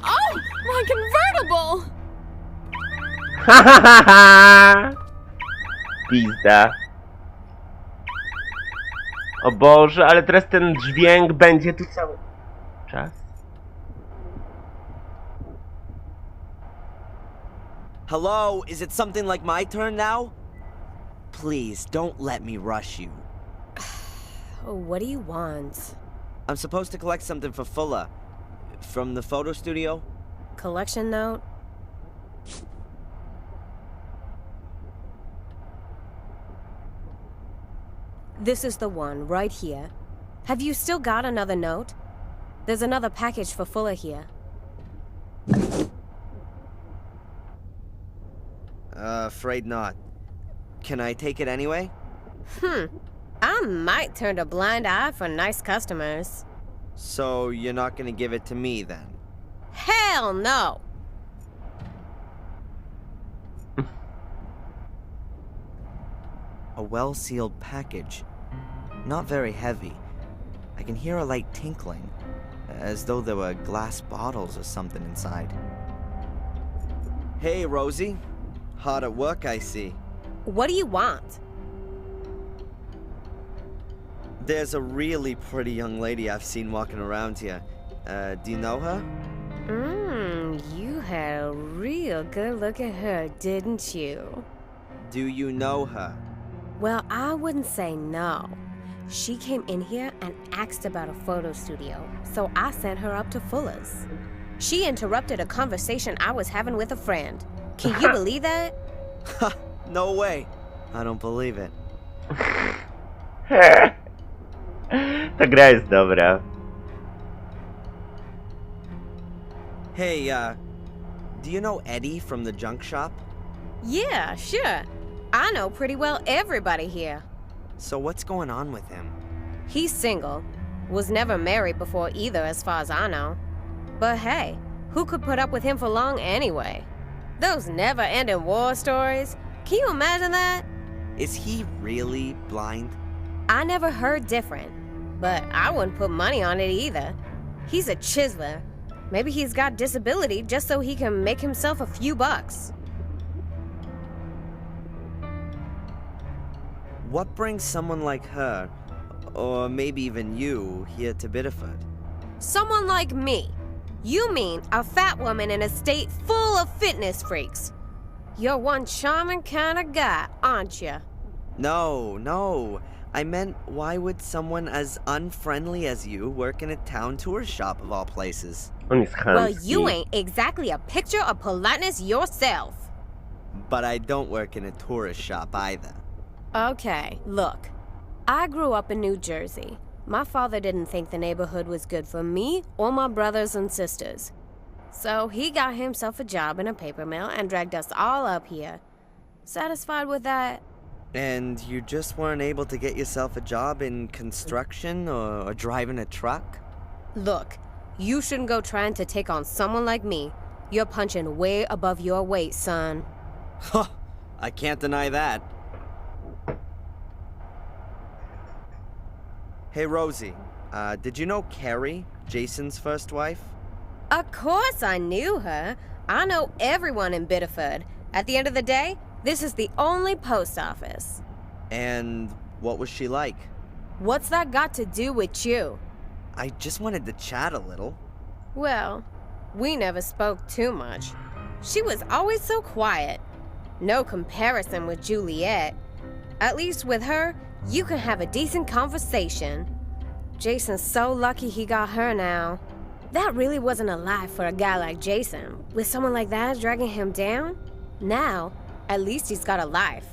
Oh, my convertible! Pizda. O Boże, ale teraz ten dźwięk będzie tu cały czas. Hello? Is it something like my turn now? Please, don't let me rush you. Oh, what do you want? I'm supposed to collect something for Fuller. From the photo studio? Collection note? This is the one, right here. Have you still got another note? There's another package for Fuller here. Afraid not. Can I take it anyway? I might turn a blind eye for nice customers. So you're not gonna give it to me then? Hell no! A well-sealed package. Not very heavy. I can hear a light tinkling, as though there were glass bottles or something inside. Hey, Rosie. Hard at work, I see. What do you want? There's a really pretty young lady I've seen walking around here. Do you know her? You had a real good look at her, didn't you? Do you know her? Well, I wouldn't say no. She came in here and asked about a photo studio, so I sent her up to Fuller's. She interrupted a conversation I was having with a friend. Can you believe that? Ha! No way. I don't believe it. Ta gra jest dobra. Hey, do you know Eddie from the junk shop? Yeah, sure. I know pretty well everybody here. So what's going on with him? He's single. Was never married before either, as far as I know. But hey, who could put up with him for long anyway? Those never-ending war stories. Can you imagine that? Is he really blind? I never heard different, but I wouldn't put money on it either. He's a chiseler. Maybe he's got disability just so he can make himself a few bucks. What brings someone like her, or maybe even you, here to Biddeford? Someone like me. You mean a fat woman in a state full of fitness freaks. You're one charming kind of guy, aren't you? No. I meant, why would someone as unfriendly as you work in a town tourist shop of all places? On jest Well, chamski. you ain't exactly a picture of politeness yourself. But I don't work in a tourist shop either. Okay, look. I grew up in New Jersey. My father didn't think the neighborhood was good for me or my brothers and sisters. So he got himself a job in a paper mill and dragged us all up here. Satisfied with that? And you just weren't able to get yourself a job in construction or driving a truck? Look, you shouldn't go trying to take on someone like me. You're punching way above your weight, son. Huh, I can't deny that. Hey, Rosie, did you know Carrie, Jason's first wife? Of course I knew her. I know everyone in Biddeford. At the end of the day, this is the only post office. And what was she like? What's that got to do with you? I just wanted to chat a little. Well, we never spoke too much. She was always so quiet. No comparison with Juliet. At least with her, you can have a decent conversation. Jason's so lucky he got her now. That really wasn't a life for a guy like Jason. With someone like that dragging him down? Now, at least he's got a life.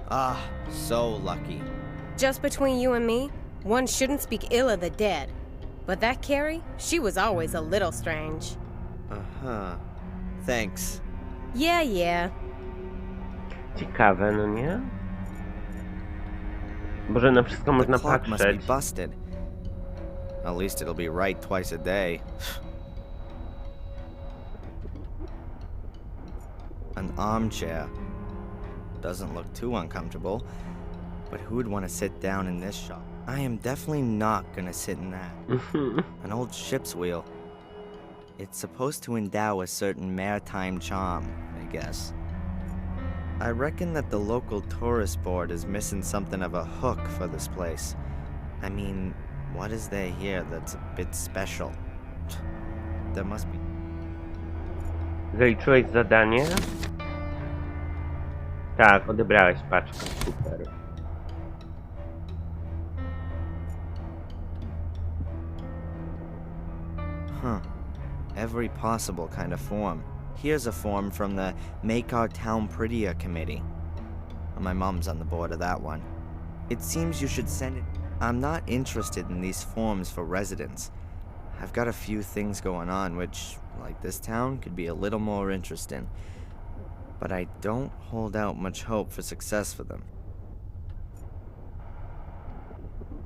Ah, so lucky. Just between you and me, one shouldn't speak ill of the dead. But that Carrie, she was always a little strange. Uh-huh. Thanks. Yeah. Ciekawe, no nie? Boże, na wszystko The można clock must be patrzeć. busted. At least it'll be right twice a day. An armchair. Doesn't look too uncomfortable. But who would want to sit down in this shop? I am definitely not gonna sit in that. An old ship's wheel. It's supposed to endow a certain maritime charm, I guess. I reckon that the local tourist board is missing something of a hook for this place. I mean, what is there here that's a bit special? There must be. Zaliczyłeś zadanie? Tak, odebrałeś paczkę, super. Huh. Every possible kind of form. Here's a form from the Make Our Town Prettier committee. My mom's on the board of that one. It seems you should send it. I'm not interested in these forms for residents. I've got a few things going on which, like this town, could be a little more interesting. But I don't hold out much hope for success for them.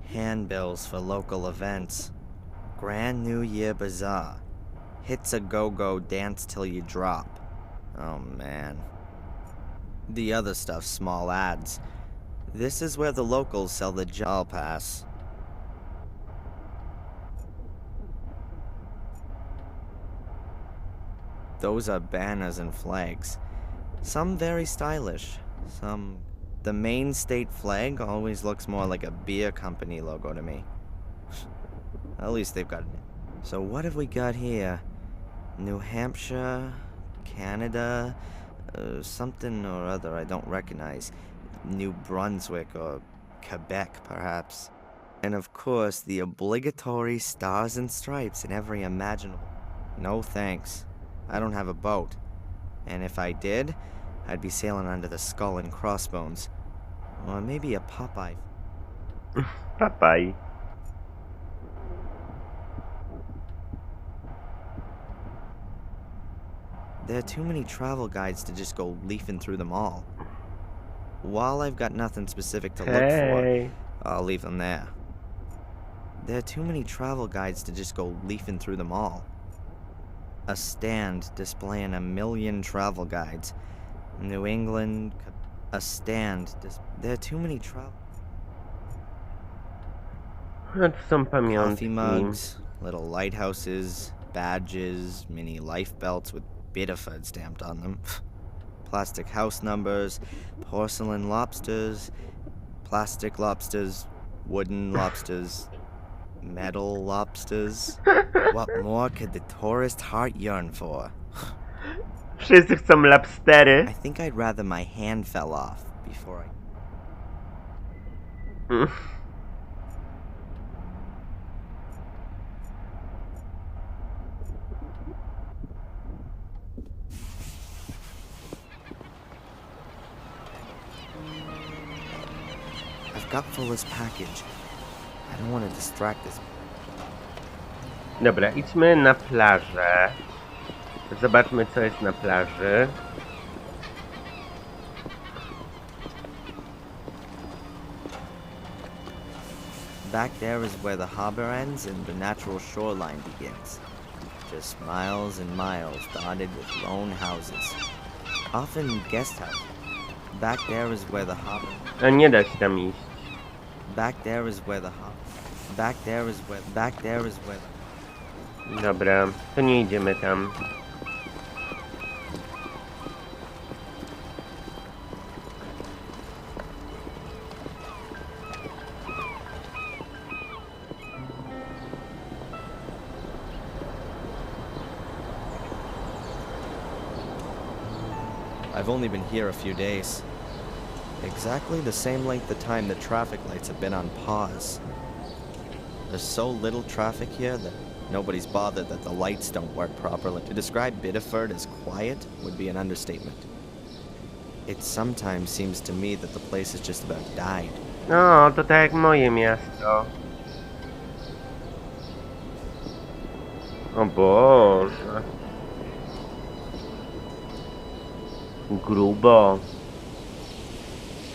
Handbills for local events. Grand New Year Bazaar. Hits a go-go, dance till you drop. Oh man. The other stuff's small ads. This is where the locals sell the I'll pass. Those are banners and flags. Some very stylish, some... The main state flag always looks more like a beer company logo to me. At least they've got it. So what have we got here? New Hampshire, Canada, something or other I don't recognize. New Brunswick or Quebec, perhaps. And of course, the obligatory stars and stripes in every imaginable. No thanks. I don't have a boat. And if I did, I'd be sailing under the Skull and Crossbones. Or maybe a Popeye. Popeye. There are too many travel guides to just go leafing through them all. While I've got nothing specific to look for, I'll leave them there. There are too many travel guides to just go leafing through them all. A stand displaying 1 million travel guides. New England, a stand. There are too many travel. No to są Coffee pamiątki. mugs, little lighthouses, badges, mini life belts with Biddeford stamped on them. Plastic house numbers, porcelain lobsters, plastic lobsters, wooden lobsters, metal lobsters. What more could the tourist heart yearn for? Wszyscy chcą lobstery. I think I'd rather my hand fell off before I... Mm. I've got Fuller's package. I don't want to distract this. Dobra, idźmy na plażę. Zobaczmy, co jest na plaży. Back there is where the harbor ends and the natural shoreline begins. Just miles and miles dotted with lone houses. Often guest houses. Back there is where the harbor... A nie da się tam iść. Back there is where the harbor... Back there is where... Back there is where... Dobra, to nie idziemy tam. I've only been here a few days. Exactly the same length of time the traffic lights have been on pause. There's so little traffic here that nobody's bothered that the lights don't work properly. To describe Biddeford as quiet would be an understatement. It sometimes seems to me that the place has just about died. No, to tak jak moje miasto. O Boże. Grubo.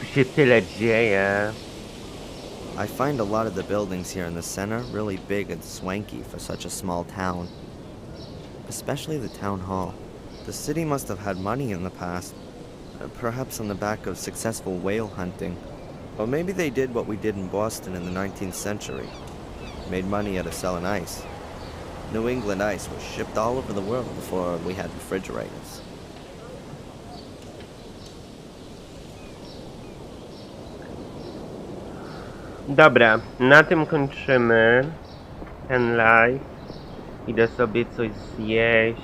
Tu się tyle dzieje. I find a lot of the buildings here in the center really big and swanky for such a small town. Especially the town hall. The city must have had money in the past. Perhaps on the back of successful whale hunting. Or maybe they did what we did in Boston in the 19th century. Made money out of selling ice. New England ice was shipped all over the world before we had refrigerators. Dobra, na tym kończymy ten live. Idę sobie coś zjeść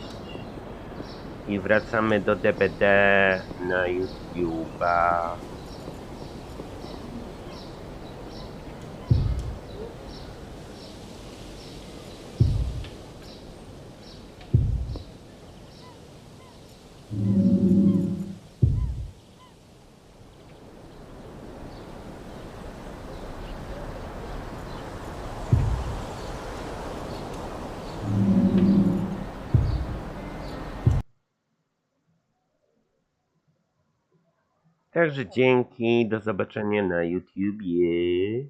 i wracamy do DVD na YouTube'a. Także dzięki, do zobaczenia na YouTubie.